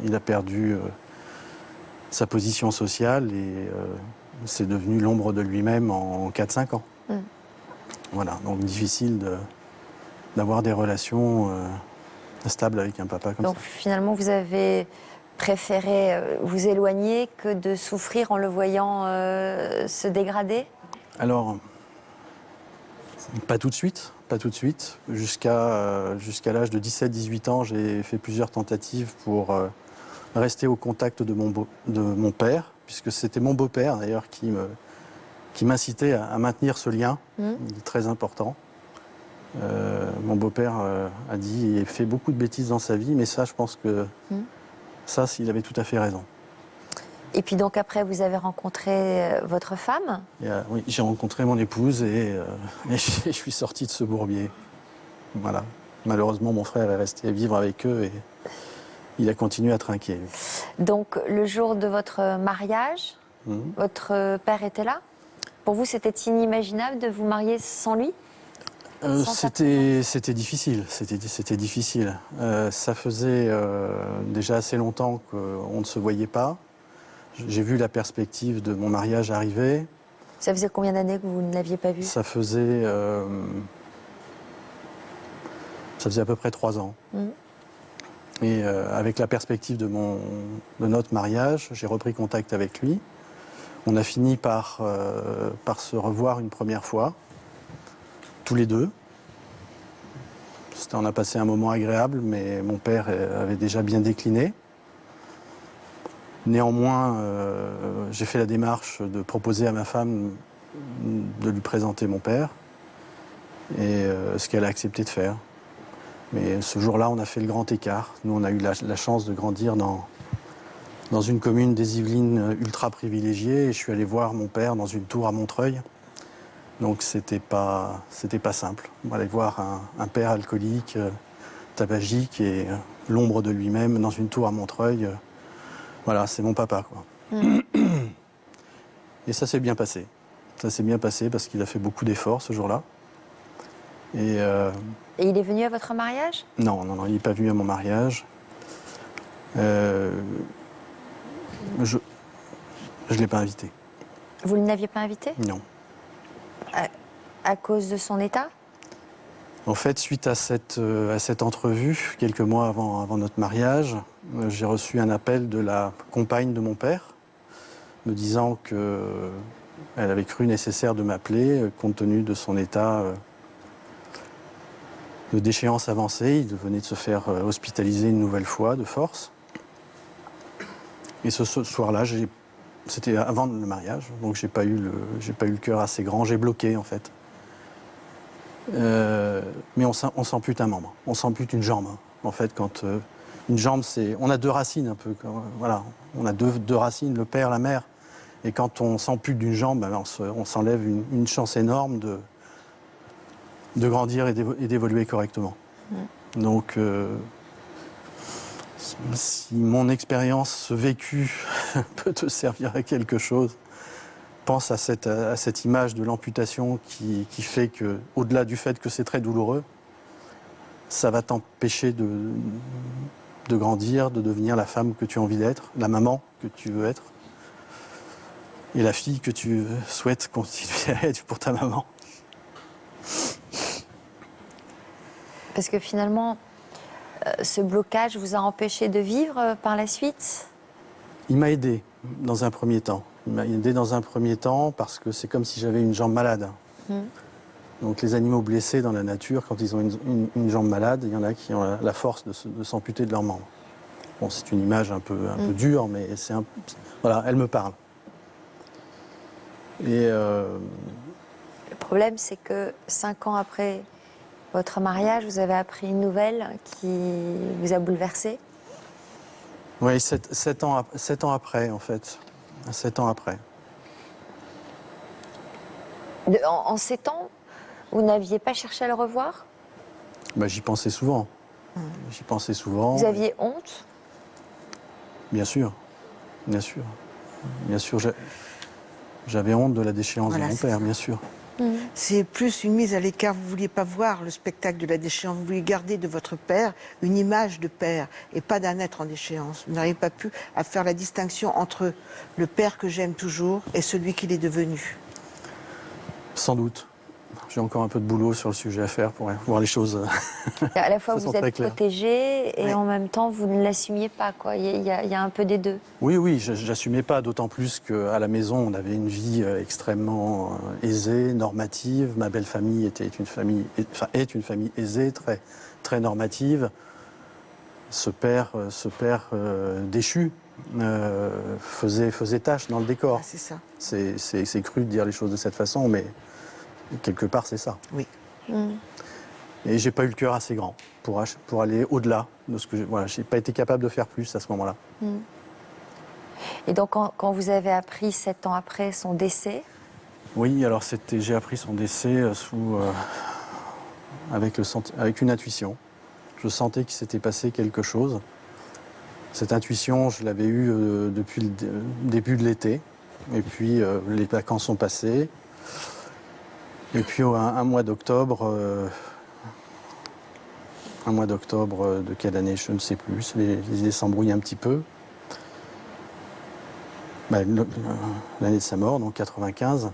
il a perdu sa position sociale et c'est devenu l'ombre de lui-même en 4-5 ans. Voilà, donc difficile d'avoir des relations stables avec un papa comme ça. Donc finalement, vous avez préféré vous éloigner que de souffrir en le voyant se dégrader? Alors, pas tout de suite. Pas tout de suite. Jusqu'à l'âge de 17-18 ans, j'ai fait plusieurs tentatives pour rester au contact de mon père, puisque c'était mon beau-père d'ailleurs qui m'incitait à maintenir ce lien, très important. Mon beau-père a dit et fait beaucoup de bêtises dans sa vie, mais ça, je pense que ça, il avait tout à fait raison. Et puis donc après, vous avez rencontré votre femme? Oui, j'ai rencontré mon épouse et je suis sorti de ce bourbier. Voilà. Malheureusement, mon frère est resté vivre avec eux et il a continué à trinquer. Donc le jour de votre mariage, votre père était là? Pour vous, c'était inimaginable de vous marier sans lui? C'était difficile. C'était difficile. Ça faisait déjà assez longtemps qu'on ne se voyait pas. J'ai vu la perspective de mon mariage arriver. Ça faisait combien d'années que vous ne l'aviez pas vu? Ça faisait à peu près 3 ans. Et avec la perspective de notre mariage, j'ai repris contact avec lui. On a fini par se revoir une première fois, tous les deux. On a passé un moment agréable, mais mon père avait déjà bien décliné. Néanmoins, j'ai fait la démarche de proposer à ma femme de lui présenter mon père, et ce qu'elle a accepté de faire. Mais ce jour-là, on a fait le grand écart. Nous, on a eu la chance de grandir dans une commune des Yvelines ultra privilégiée, et je suis allé voir mon père dans une tour à Montreuil. Donc c'était pas simple. On allait voir un père alcoolique, tabagique et l'ombre de lui-même dans une tour à Montreuil. Voilà, c'est mon papa, quoi. Et ça s'est bien passé. Ça s'est bien passé parce qu'il a fait beaucoup d'efforts ce jour-là. Et il est venu à votre mariage? Non, il n'est pas venu à mon mariage. Je ne l'ai pas invité. Vous ne l'aviez pas invité? Non. À cause de son état? En fait, suite à cette entrevue, quelques mois avant notre mariage, j'ai reçu un appel de la compagne de mon père, me disant qu'elle avait cru nécessaire de m'appeler, compte tenu de son état de déchéance avancée. Il venait de se faire hospitaliser une nouvelle fois, de force. Et ce soir-là, c'était avant le mariage, donc j'ai pas eu le cœur assez grand, j'ai bloqué en fait. Mais on s'ampute un membre, on s'ampute une jambe. En fait, quand une jambe, on a 2 racines un peu. Voilà, on a deux racines, le père, la mère. Et quand on s'ampute d'une jambe, on s'enlève une chance énorme de grandir et d'évoluer correctement. Donc, si mon expérience vécue peut te servir à quelque chose, pense à cette image de l'amputation qui fait que, au-delà du fait que c'est très douloureux, ça va t'empêcher de grandir, de devenir la femme que tu as envie d'être, la maman que tu veux être, et la fille que tu souhaites continuer à être pour ta maman. Parce que finalement, ce blocage vous a empêché de vivre par la suite? Il m'a aidé dans un premier temps. Il m'a aidé dans un premier temps parce que c'est comme si j'avais une jambe malade. Donc les animaux blessés dans la nature, quand ils ont une jambe malade, il y en a qui ont la force de s'amputer de leurs membres. Bon, c'est une image un peu dure, mais voilà, elle me parle. Et problème, c'est que 5 ans après votre mariage, vous avez appris une nouvelle qui vous a bouleversé. Oui, 7 ans après, en fait. 7 ans après. En 7 ans, vous n'aviez pas cherché à le revoir? Bah, j'y pensais souvent. J'y pensais souvent. Vous aviez honte? Bien sûr. Bien sûr. Bien sûr, j'avais honte de la déchéance Voilà, de mon c'est père, ça. bien sûr. C'est plus une mise à l'écart. Vous ne vouliez pas voir le spectacle de la déchéance. Vous vouliez garder de votre père une image de père et pas d'un être en déchéance. Vous n'avez pas pu à faire la distinction entre le père que j'aime toujours et celui qu'il est devenu. Sans doute. J'ai encore un peu de boulot sur le sujet à faire pour voir les choses. À la fois, façon vous êtes très claire. protégé et Ouais. en même temps, vous ne l'assumiez pas, quoi. Il y a un peu des deux. Oui, j'assumais pas, d'autant plus qu'à la maison, on avait une vie extrêmement aisée, normative. Ma belle famille est une famille aisée, très, très normative. Ce père déchu faisait tâche dans le décor. Ah, c'est ça. C'est cru de dire les choses de cette façon, mais quelque part, c'est ça. Oui. Et j'ai pas eu le cœur assez grand pour aller au-delà de ce que j'ai pas été capable de faire plus à ce moment-là. Et donc, quand vous avez appris 7 ans après son décès, Oui, alors j'ai appris son décès avec une intuition. Je sentais qu'il s'était passé quelque chose. Cette intuition, je l'avais eue depuis le début de l'été. Et puis, les vacances sont passées. Et puis, un mois d'octobre, de quelle année, je ne sais plus. Les idées s'embrouillent un petit peu. L'année de sa mort, donc 95.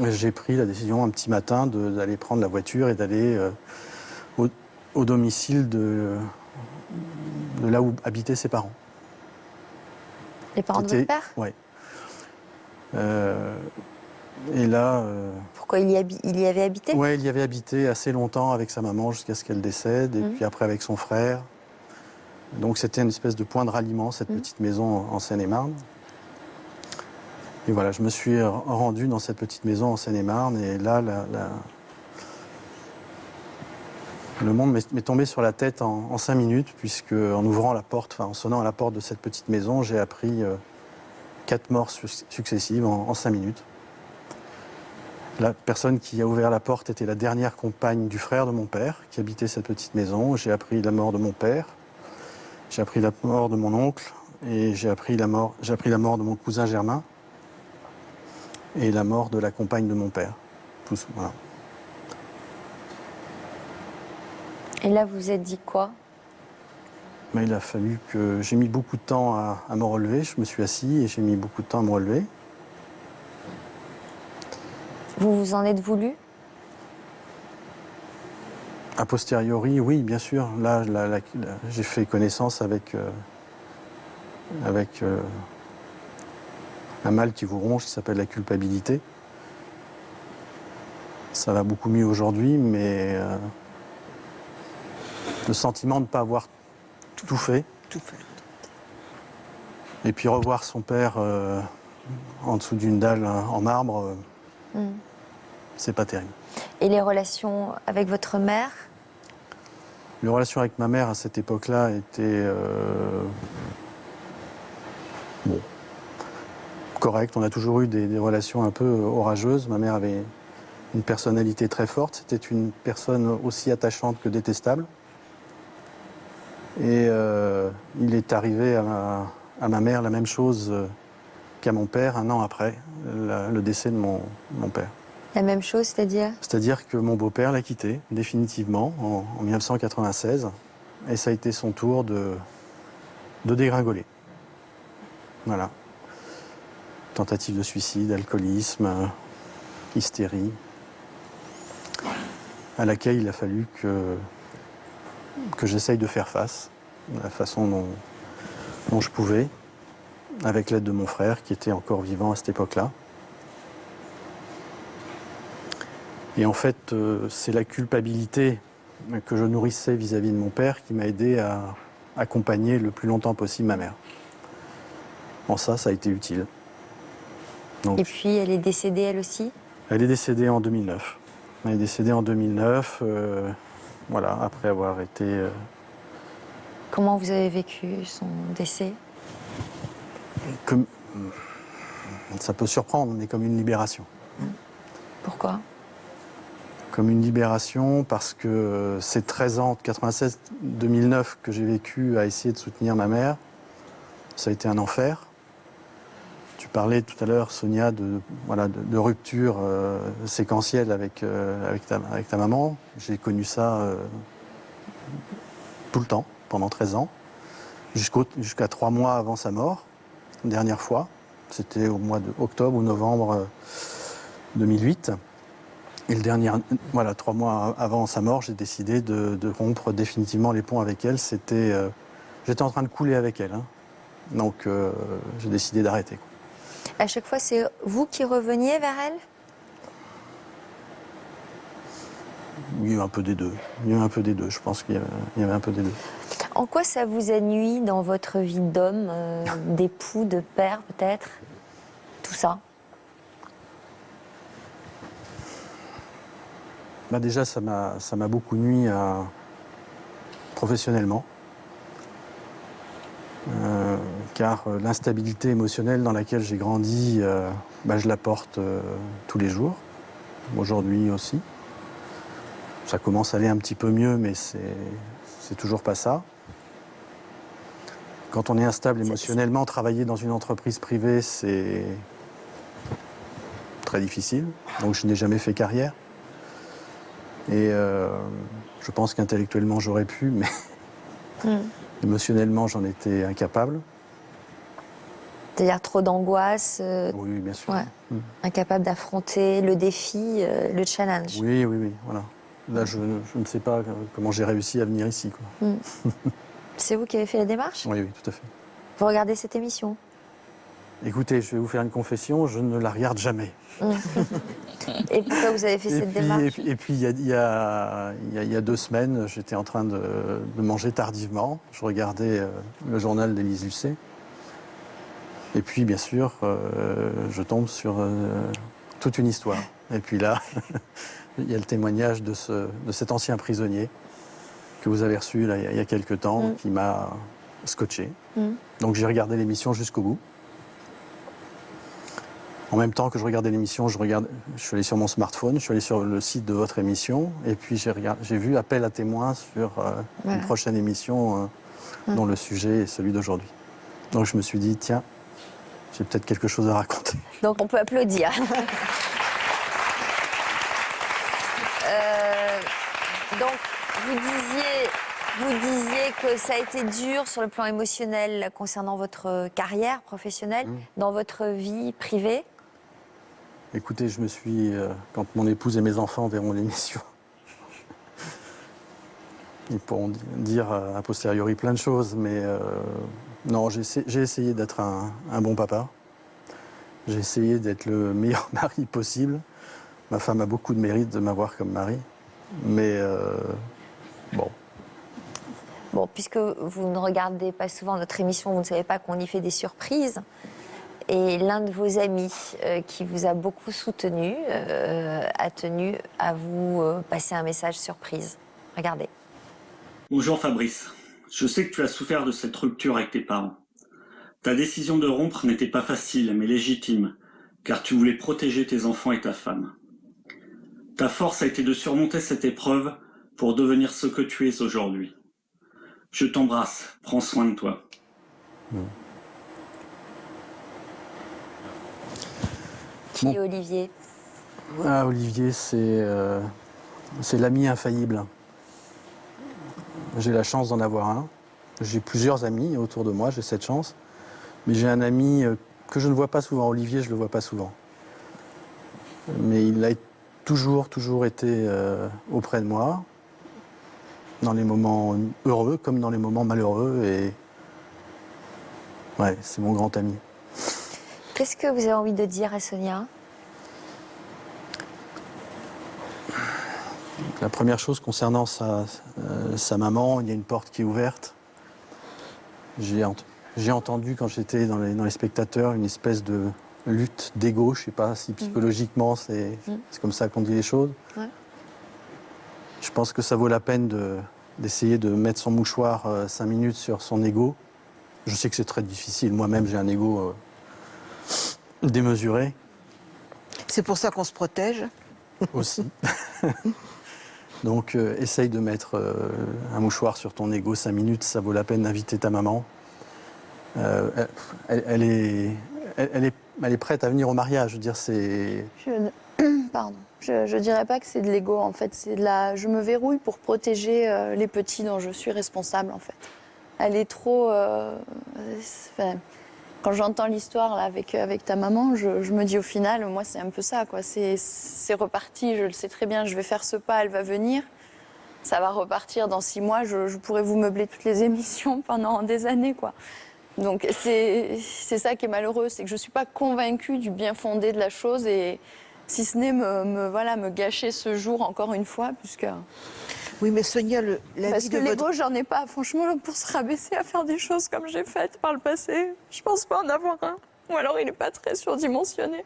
J'ai pris la décision un petit matin d'aller prendre la voiture et d'aller au domicile de là où habitaient ses parents. les parents de votre père? Oui. Et là... Pourquoi il y avait habité? Oui, il y avait habité assez longtemps avec sa maman jusqu'à ce qu'elle décède, et puis après avec son frère. Donc c'était une espèce de point de ralliement, cette petite maison en Seine-et-Marne. Et voilà, je me suis rendu dans cette petite maison en Seine-et-Marne, et là, le monde m'est tombé sur la tête en 5 minutes, puisque en ouvrant la porte, en sonnant à la porte de cette petite maison, j'ai appris 4 morts successives en 5 minutes. La personne qui a ouvert la porte était la dernière compagne du frère de mon père, qui habitait cette petite maison. J'ai appris la mort de mon père, j'ai appris la mort de mon oncle, et j'ai appris la mort de mon cousin Germain, et la mort de la compagne de mon père. Tous, voilà. Et là, vous vous êtes dit quoi? Mais il a fallu que... J'ai mis beaucoup de temps à me relever. Je me suis assis et j'ai mis beaucoup de temps à me relever. Vous vous en êtes voulu? A posteriori, oui, bien sûr. Là, j'ai fait connaissance avec un mal qui vous ronge, qui s'appelle la culpabilité. Ça va beaucoup mieux aujourd'hui, mais le sentiment de ne pas avoir tout fait. Et puis revoir son père en dessous d'une dalle en marbre, c'est pas terrible. Et les relations avec votre mère? Les relations avec ma mère à cette époque-là étaient correctes. On a toujours eu des relations un peu orageuses. Ma mère avait une personnalité très forte. C'était une personne aussi attachante que détestable. Et il est arrivé à ma mère la même chose qu'à mon père 1 an après le décès de mon père. La même chose, c'est-à-dire? C'est-à-dire que mon beau-père l'a quitté définitivement en 1996. Et ça a été son tour de dégringoler. Voilà. Tentative de suicide, alcoolisme, hystérie, à laquelle il a fallu que j'essaye de faire face, de la façon dont je pouvais, avec l'aide de mon frère qui était encore vivant à cette époque-là. Et en fait, c'est la culpabilité que je nourrissais vis-à-vis de mon père qui m'a aidé à accompagner le plus longtemps possible ma mère. En ça a été utile. Donc, Et puis, elle est décédée, elle aussi? Elle est décédée en 2009. Elle est décédée en 2009, voilà, après avoir été... Comment vous avez vécu son décès? Comme... Ça peut surprendre, mais comme une libération. Pourquoi? Comme une libération parce que ces 13 ans, de 96-2009, que j'ai vécu à essayer de soutenir ma mère, ça a été un enfer. Tu parlais tout à l'heure, Sonia, de rupture séquentielle avec ta maman. J'ai connu ça tout le temps, pendant 13 ans, jusqu'à 3 mois avant sa mort, une dernière fois. C'était au mois d'octobre ou novembre 2008. Et 3 mois avant sa mort, j'ai décidé de rompre définitivement les ponts avec elle. J'étais en train de couler avec elle. Hein. Donc j'ai décidé d'arrêter. À chaque fois, c'est vous qui reveniez vers elle? Il y a eu un peu des deux. Je pense qu'il y avait un peu des deux. En quoi ça vous a nui dans votre vie d'homme, d'époux, de père peut-être? Tout ça? Déjà, ça m'a beaucoup nui professionnellement. Car l'instabilité émotionnelle dans laquelle j'ai grandi, je la porte tous les jours, aujourd'hui aussi. Ça commence à aller un petit peu mieux, mais c'est toujours pas ça. Quand on est instable émotionnellement, travailler dans une entreprise privée, c'est très difficile. Donc je n'ai jamais fait carrière. Et je pense qu'intellectuellement, j'aurais pu, mais émotionnellement, j'en étais incapable. C'est-à-dire trop d'angoisse, oui, bien sûr. Ouais. Incapable d'affronter le défi, le challenge. Oui, voilà. Là, je ne sais pas comment j'ai réussi à venir ici, quoi. C'est vous qui avez fait la démarche? Oui, tout à fait. Vous regardez cette émission? Écoutez, je vais vous faire une confession, je ne la regarde jamais. Et pourquoi vous avez fait cette démarche? Et puis, il y a 2 semaines, j'étais en train de manger tardivement. Je regardais le journal d'Élise Lucet. Et puis, bien sûr, je tombe sur toute une histoire. Et puis là, il y a le témoignage de cet ancien prisonnier que vous avez reçu là, il y a quelques temps, qui m'a scotché. Donc j'ai regardé l'émission jusqu'au bout. En même temps que je regardais l'émission, je suis allé sur mon smartphone, je suis allé sur le site de votre émission, et puis j'ai vu appel à témoins sur une prochaine émission dont le sujet est celui d'aujourd'hui. Donc je me suis dit, tiens, j'ai peut-être quelque chose à raconter. Donc on peut applaudir. Donc vous disiez que ça a été dur sur le plan émotionnel concernant votre carrière professionnelle, dans votre vie privée. Écoutez, je me suis, quand mon épouse et mes enfants verront l'émission, ils pourront dire a posteriori plein de choses, mais non, j'ai essayé d'être un bon papa. J'ai essayé d'être le meilleur mari possible. Ma femme a beaucoup de mérite de m'avoir comme mari, mais bon. Bon, puisque vous ne regardez pas souvent notre émission, vous ne savez pas qu'on y fait des surprises. Et l'un de vos amis qui vous a beaucoup soutenu a tenu à vous passer un message surprise. Regardez. Bonjour Fabrice. Je sais que tu as souffert de cette rupture avec tes parents. Ta décision de rompre n'était pas facile, mais légitime, car tu voulais protéger tes enfants et ta femme. Ta force a été de surmonter cette épreuve pour devenir ce que tu es aujourd'hui. Je t'embrasse, prends soin de toi. Qui est Olivier? Olivier, c'est l'ami infaillible. J'ai la chance d'en avoir un. J'ai plusieurs amis autour de moi, j'ai cette chance. Mais j'ai un ami que je ne vois pas souvent. Olivier, je ne le vois pas souvent. Mais il a toujours été auprès de moi, dans les moments heureux comme dans les moments malheureux. Et ouais, c'est mon grand ami. Qu'est-ce que vous avez envie de dire à Sonia? La première chose concernant sa maman, il y a une porte qui est ouverte. J'ai entendu quand j'étais dans les spectateurs une espèce de lutte d'ego, je ne sais pas si psychologiquement c'est comme ça qu'on dit les choses. Ouais. Je pense que ça vaut la peine d'essayer de mettre son mouchoir 5 minutes sur son ego. Je sais que c'est très difficile, moi-même j'ai un ego démesuré. C'est pour ça qu'on se protège. Aussi. Donc essaye de mettre un mouchoir sur ton ego 5 minutes, ça vaut la peine d'inviter ta maman. Elle est prête à venir au mariage, je veux dire, c'est... Pardon. Je dirais pas que c'est de l'ego, en fait. C'est de la... Je me verrouille pour protéger les petits dont je suis responsable, en fait. Elle est trop... Enfin, quand j'entends l'histoire là, avec ta maman, je me dis au final, moi, c'est un peu ça, quoi. C'est reparti, je le sais très bien, je vais faire ce pas, elle va venir. Ça va repartir dans 6 mois, je pourrais vous meubler toutes les émissions pendant des années, quoi. Donc c'est ça qui est malheureux, c'est que je ne suis pas convaincue du bien fondé de la chose, et si ce n'est me gâcher ce jour encore une fois, puisque... Oui, mais Sonia, parce que l'ego, j'en ai pas, franchement, pour se rabaisser à faire des choses comme j'ai faites par le passé. Je pense pas en avoir un. Ou alors il n'est pas très surdimensionné.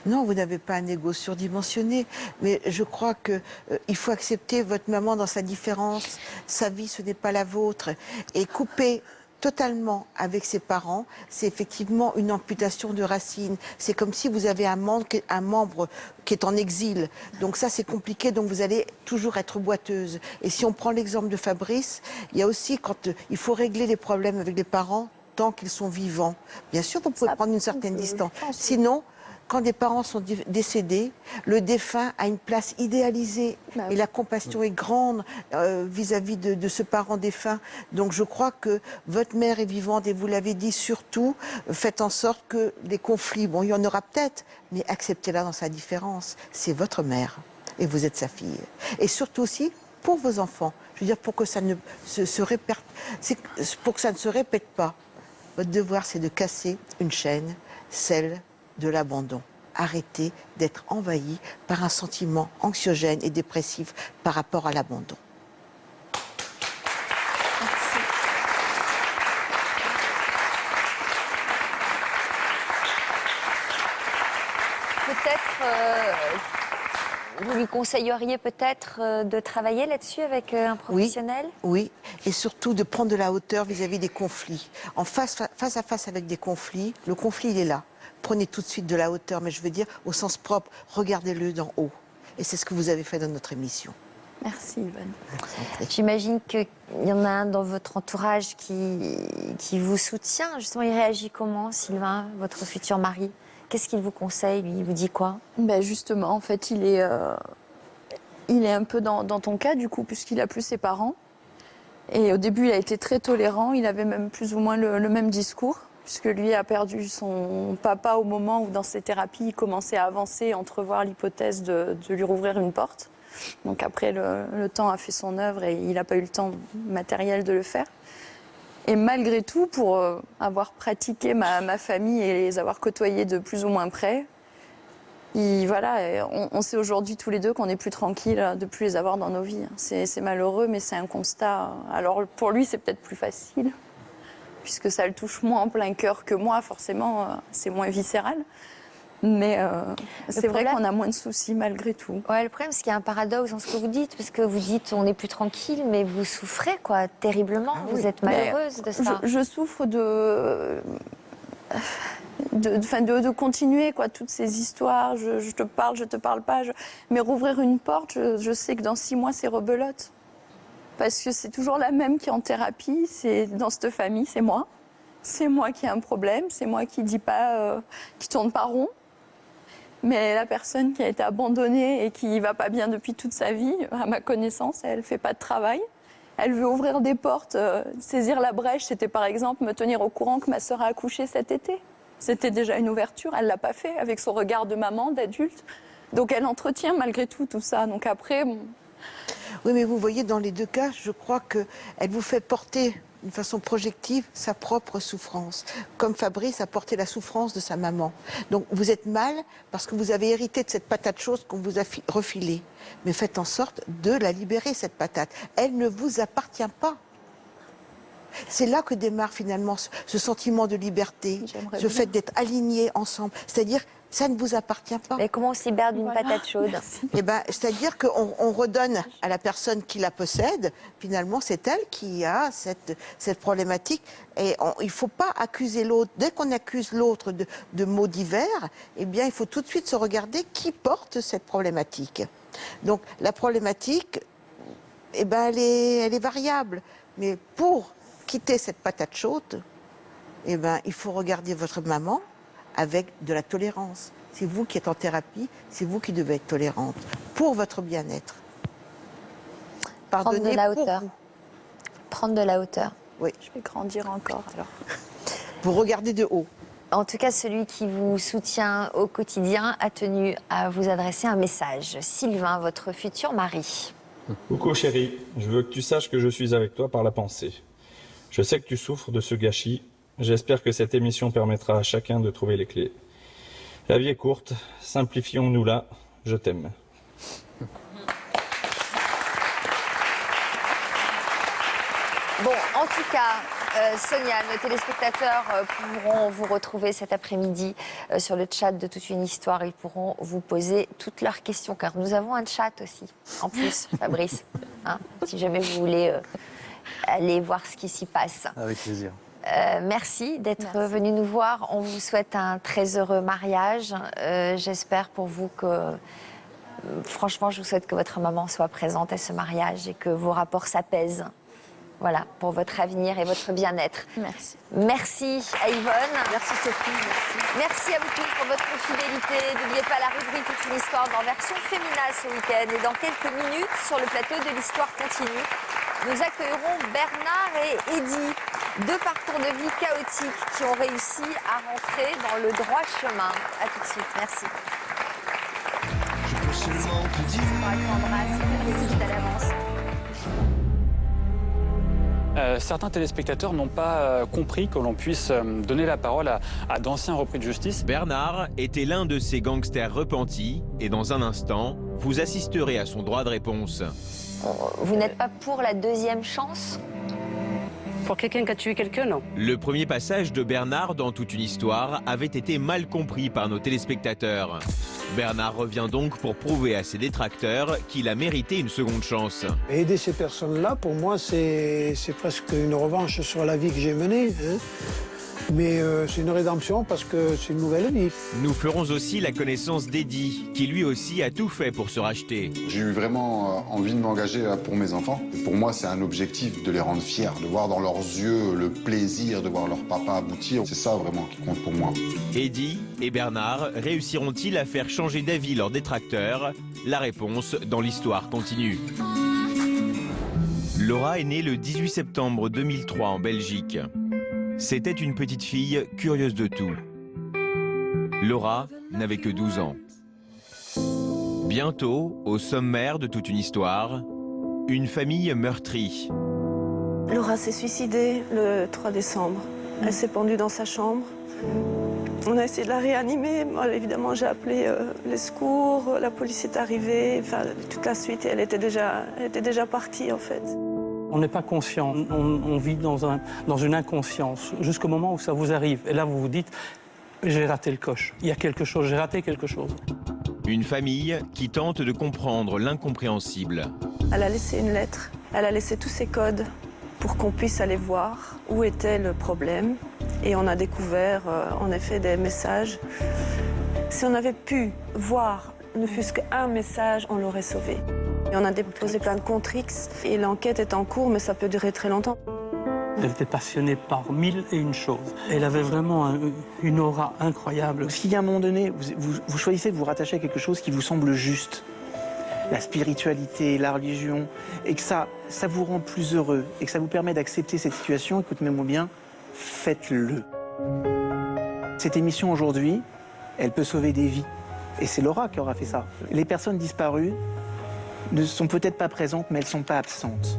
Non, vous n'avez pas un ego surdimensionné, mais je crois qu'il faut accepter votre maman dans sa différence. Sa vie, ce n'est pas la vôtre. Et couper totalement avec ses parents, c'est effectivement une amputation de racines. C'est comme si vous avez un membre qui est en exil. Donc ça, c'est compliqué, donc vous allez toujours être boiteuse. Et si on prend l'exemple de Fabrice, il y a aussi, quand il faut régler les problèmes avec les parents, tant qu'ils sont vivants. Bien sûr, vous pouvez prendre une certaine distance. Sinon, quand des parents sont décédés, le défunt a une place idéalisée et la compassion est grande vis-à-vis de ce parent défunt. Donc je crois que votre mère est vivante et vous l'avez dit, surtout, faites en sorte que les conflits, bon, il y en aura peut-être, mais acceptez-la dans sa différence. C'est votre mère et vous êtes sa fille. Et surtout aussi, pour vos enfants, je veux dire, pour que ça ne se répète pas, votre devoir, c'est de casser une chaîne, celle de l'abandon. Arrêtez d'être envahi par un sentiment anxiogène et dépressif par rapport à l'abandon. Merci. Peut-être, vous lui conseilleriez peut-être de travailler là-dessus avec un professionnel ? Oui, et surtout de prendre de la hauteur vis-à-vis des conflits. Face à face avec des conflits, le conflit, il est là. Prenez tout de suite de la hauteur, mais je veux dire au sens propre, regardez-le d'en haut. Et c'est ce que vous avez fait dans notre émission. Merci Yvonne. J'imagine qu'il y en a un dans votre entourage qui vous soutient. Justement, il réagit comment, Sylvain, votre futur mari ? Qu'est-ce qu'il vous conseille, lui ? Il vous dit quoi ? Ben justement, en fait, il est un peu dans ton cas, du coup, puisqu'il a plus ses parents. Et au début, il a été très tolérant. Il avait même plus ou moins le même discours, puisque lui a perdu son papa au moment où, dans ses thérapies, il commençait à avancer, entrevoir l'hypothèse de lui rouvrir une porte. Donc après, le temps a fait son œuvre et il n'a pas eu le temps matériel de le faire. Et malgré tout, pour avoir pratiqué ma famille et les avoir côtoyés de plus ou moins près, on sait aujourd'hui tous les deux qu'on n'est plus tranquille de ne plus les avoir dans nos vies. C'est malheureux, mais c'est un constat. Alors pour lui, c'est peut-être plus facile, puisque ça le touche moins en plein cœur que moi, forcément, c'est moins viscéral. Mais c'est vrai qu'on a moins de soucis malgré tout. Ouais, le problème, c'est qu'il y a un paradoxe dans ce que vous dites, parce que vous dites on n'est plus tranquille, mais vous souffrez quoi, terriblement. Vous êtes malheureuse de ça. Je souffre de continuer quoi, toutes ces histoires. Je te parle, je te parle pas. Mais rouvrir une porte, je sais que dans 6 mois, c'est rebelote. Parce que c'est toujours la même qui est en thérapie. C'est dans cette famille, c'est moi. C'est moi qui ai un problème. C'est moi qui dis pas, qui tourne pas rond. Mais la personne qui a été abandonnée et qui ne va pas bien depuis toute sa vie, à ma connaissance, elle ne fait pas de travail. Elle veut ouvrir des portes, saisir la brèche. C'était par exemple me tenir au courant que ma sœur a accouché cet été. C'était déjà une ouverture, elle ne l'a pas fait avec son regard de maman, d'adulte. Donc elle entretient malgré tout ça. Donc après... Bon... Oui, mais vous voyez, dans les deux cas, je crois qu'elle vous fait porter d'une façon projective sa propre souffrance, comme Fabrice a porté la souffrance de sa maman. Donc vous êtes mal parce que vous avez hérité de cette patate chaude qu'on vous a refilée. Mais faites en sorte de la libérer, cette patate. Elle ne vous appartient pas. C'est là que démarre finalement ce sentiment de liberté, ce fait d'être alignés ensemble. C'est-à-dire, ça ne vous appartient pas. Et comment on se libère d'une patate chaude? Eh ben, c'est-à-dire qu'on redonne à la personne qui la possède, finalement, c'est elle qui a cette problématique. Et il ne faut pas accuser l'autre. Dès qu'on accuse l'autre de maux divers, eh bien, il faut tout de suite se regarder qui porte cette problématique. Donc, la problématique, eh ben, elle est variable. Mais pour quitter cette patate chaude, eh ben, il faut regarder votre maman avec de la tolérance. C'est vous qui êtes en thérapie, c'est vous qui devez être tolérante pour votre bien-être. Prendre de la hauteur. Prendre de la hauteur. Oui. Je vais grandir encore alors. Vous regardez de haut. En tout cas, celui qui vous soutient au quotidien a tenu à vous adresser un message. Sylvain, votre futur mari. Coucou chérie, je veux que tu saches que je suis avec toi par la pensée. Je sais que tu souffres de ce gâchis. J'espère que cette émission permettra à chacun de trouver les clés. La vie est courte, simplifions-nous-la. Je t'aime. Bon, en tout cas, Sonia, nos téléspectateurs pourront vous retrouver cet après-midi sur le chat de Toute une histoire. Ils pourront vous poser toutes leurs questions, car nous avons un chat aussi, en plus, Fabrice. Hein, si jamais vous voulez aller voir ce qui s'y passe. Avec plaisir. Merci d'être venu nous voir. On vous souhaite un très heureux mariage. J'espère pour vous que... franchement, je vous souhaite que votre maman soit présente à ce mariage et que vos rapports s'apaisent. Voilà, pour votre avenir et votre bien-être. Merci. Merci à Yvonne. Merci Sophie. Merci à vous tous pour votre fidélité. N'oubliez pas la rubrique Toute une histoire dans version féminale ce week-end. Et dans quelques minutes, sur le plateau de l'Histoire continue, nous accueillerons Bernard et Eddy, deux parcours de vie chaotiques qui ont réussi à rentrer dans le droit chemin. A tout de suite. Merci. Certains téléspectateurs n'ont pas compris que l'on puisse donner la parole à d'anciens repris de justice. Bernard était l'un de ces gangsters repentis et dans un instant, vous assisterez à son droit de réponse. Vous n'êtes pas pour la deuxième chance ? Pour quelqu'un qui a tué quelqu'un, non. Le premier passage de Bernard dans Toute une histoire avait été mal compris par nos téléspectateurs. Bernard revient donc pour prouver à ses détracteurs qu'il a mérité une seconde chance. Aider ces personnes-là, pour moi, c'est presque une revanche sur la vie que j'ai menée. Hein. Mais c'est une rédemption parce que c'est une nouvelle vie. Nous ferons aussi la connaissance d'Eddy, qui lui aussi a tout fait pour se racheter. J'ai eu vraiment envie de m'engager pour mes enfants. Pour moi, c'est un objectif de les rendre fiers, de voir dans leurs yeux le plaisir de voir leur papa aboutir. C'est ça vraiment qui compte pour moi. Eddy et Bernard réussiront-ils à faire changer d'avis leurs détracteurs? La réponse dans l'Histoire continue. Laura est née le 18 septembre 2003 en Belgique. C'était une petite fille curieuse de tout. Laura n'avait que 12 ans. Bientôt, au sommaire de Toute une histoire, une famille meurtrie. Laura s'est suicidée le 3 décembre. Elle s'est pendue dans sa chambre. On a essayé de la réanimer. Moi, évidemment, j'ai appelé les secours. La police est arrivée. Enfin, toute la suite, elle était déjà partie, en fait. On n'est pas conscient, on vit dans une inconscience, jusqu'au moment où ça vous arrive. Et là, vous vous dites, j'ai raté le coche, il y a quelque chose, j'ai raté quelque chose. Une famille qui tente de comprendre l'incompréhensible. Elle a laissé une lettre, elle a laissé tous ses codes pour qu'on puisse aller voir où était le problème. Et on a découvert, en effet, des messages. Si on avait pu voir ne fût-ce qu'un message, on l'aurait sauvé. Et on a déposé plein de contre-X et l'enquête est en cours, mais ça peut durer très longtemps. Elle était passionnée par 1001 choses. Elle avait vraiment une aura incroyable. Si à un moment donné, vous choisissez de vous rattacher à quelque chose qui vous semble juste, la spiritualité, la religion, et que ça vous rend plus heureux, et que ça vous permet d'accepter cette situation, écoutez-moi bien, faites-le. Cette émission aujourd'hui, elle peut sauver des vies. Et c'est Laura qui aura fait ça. Les personnes disparues ne sont peut-être pas présentes, mais elles ne sont pas absentes.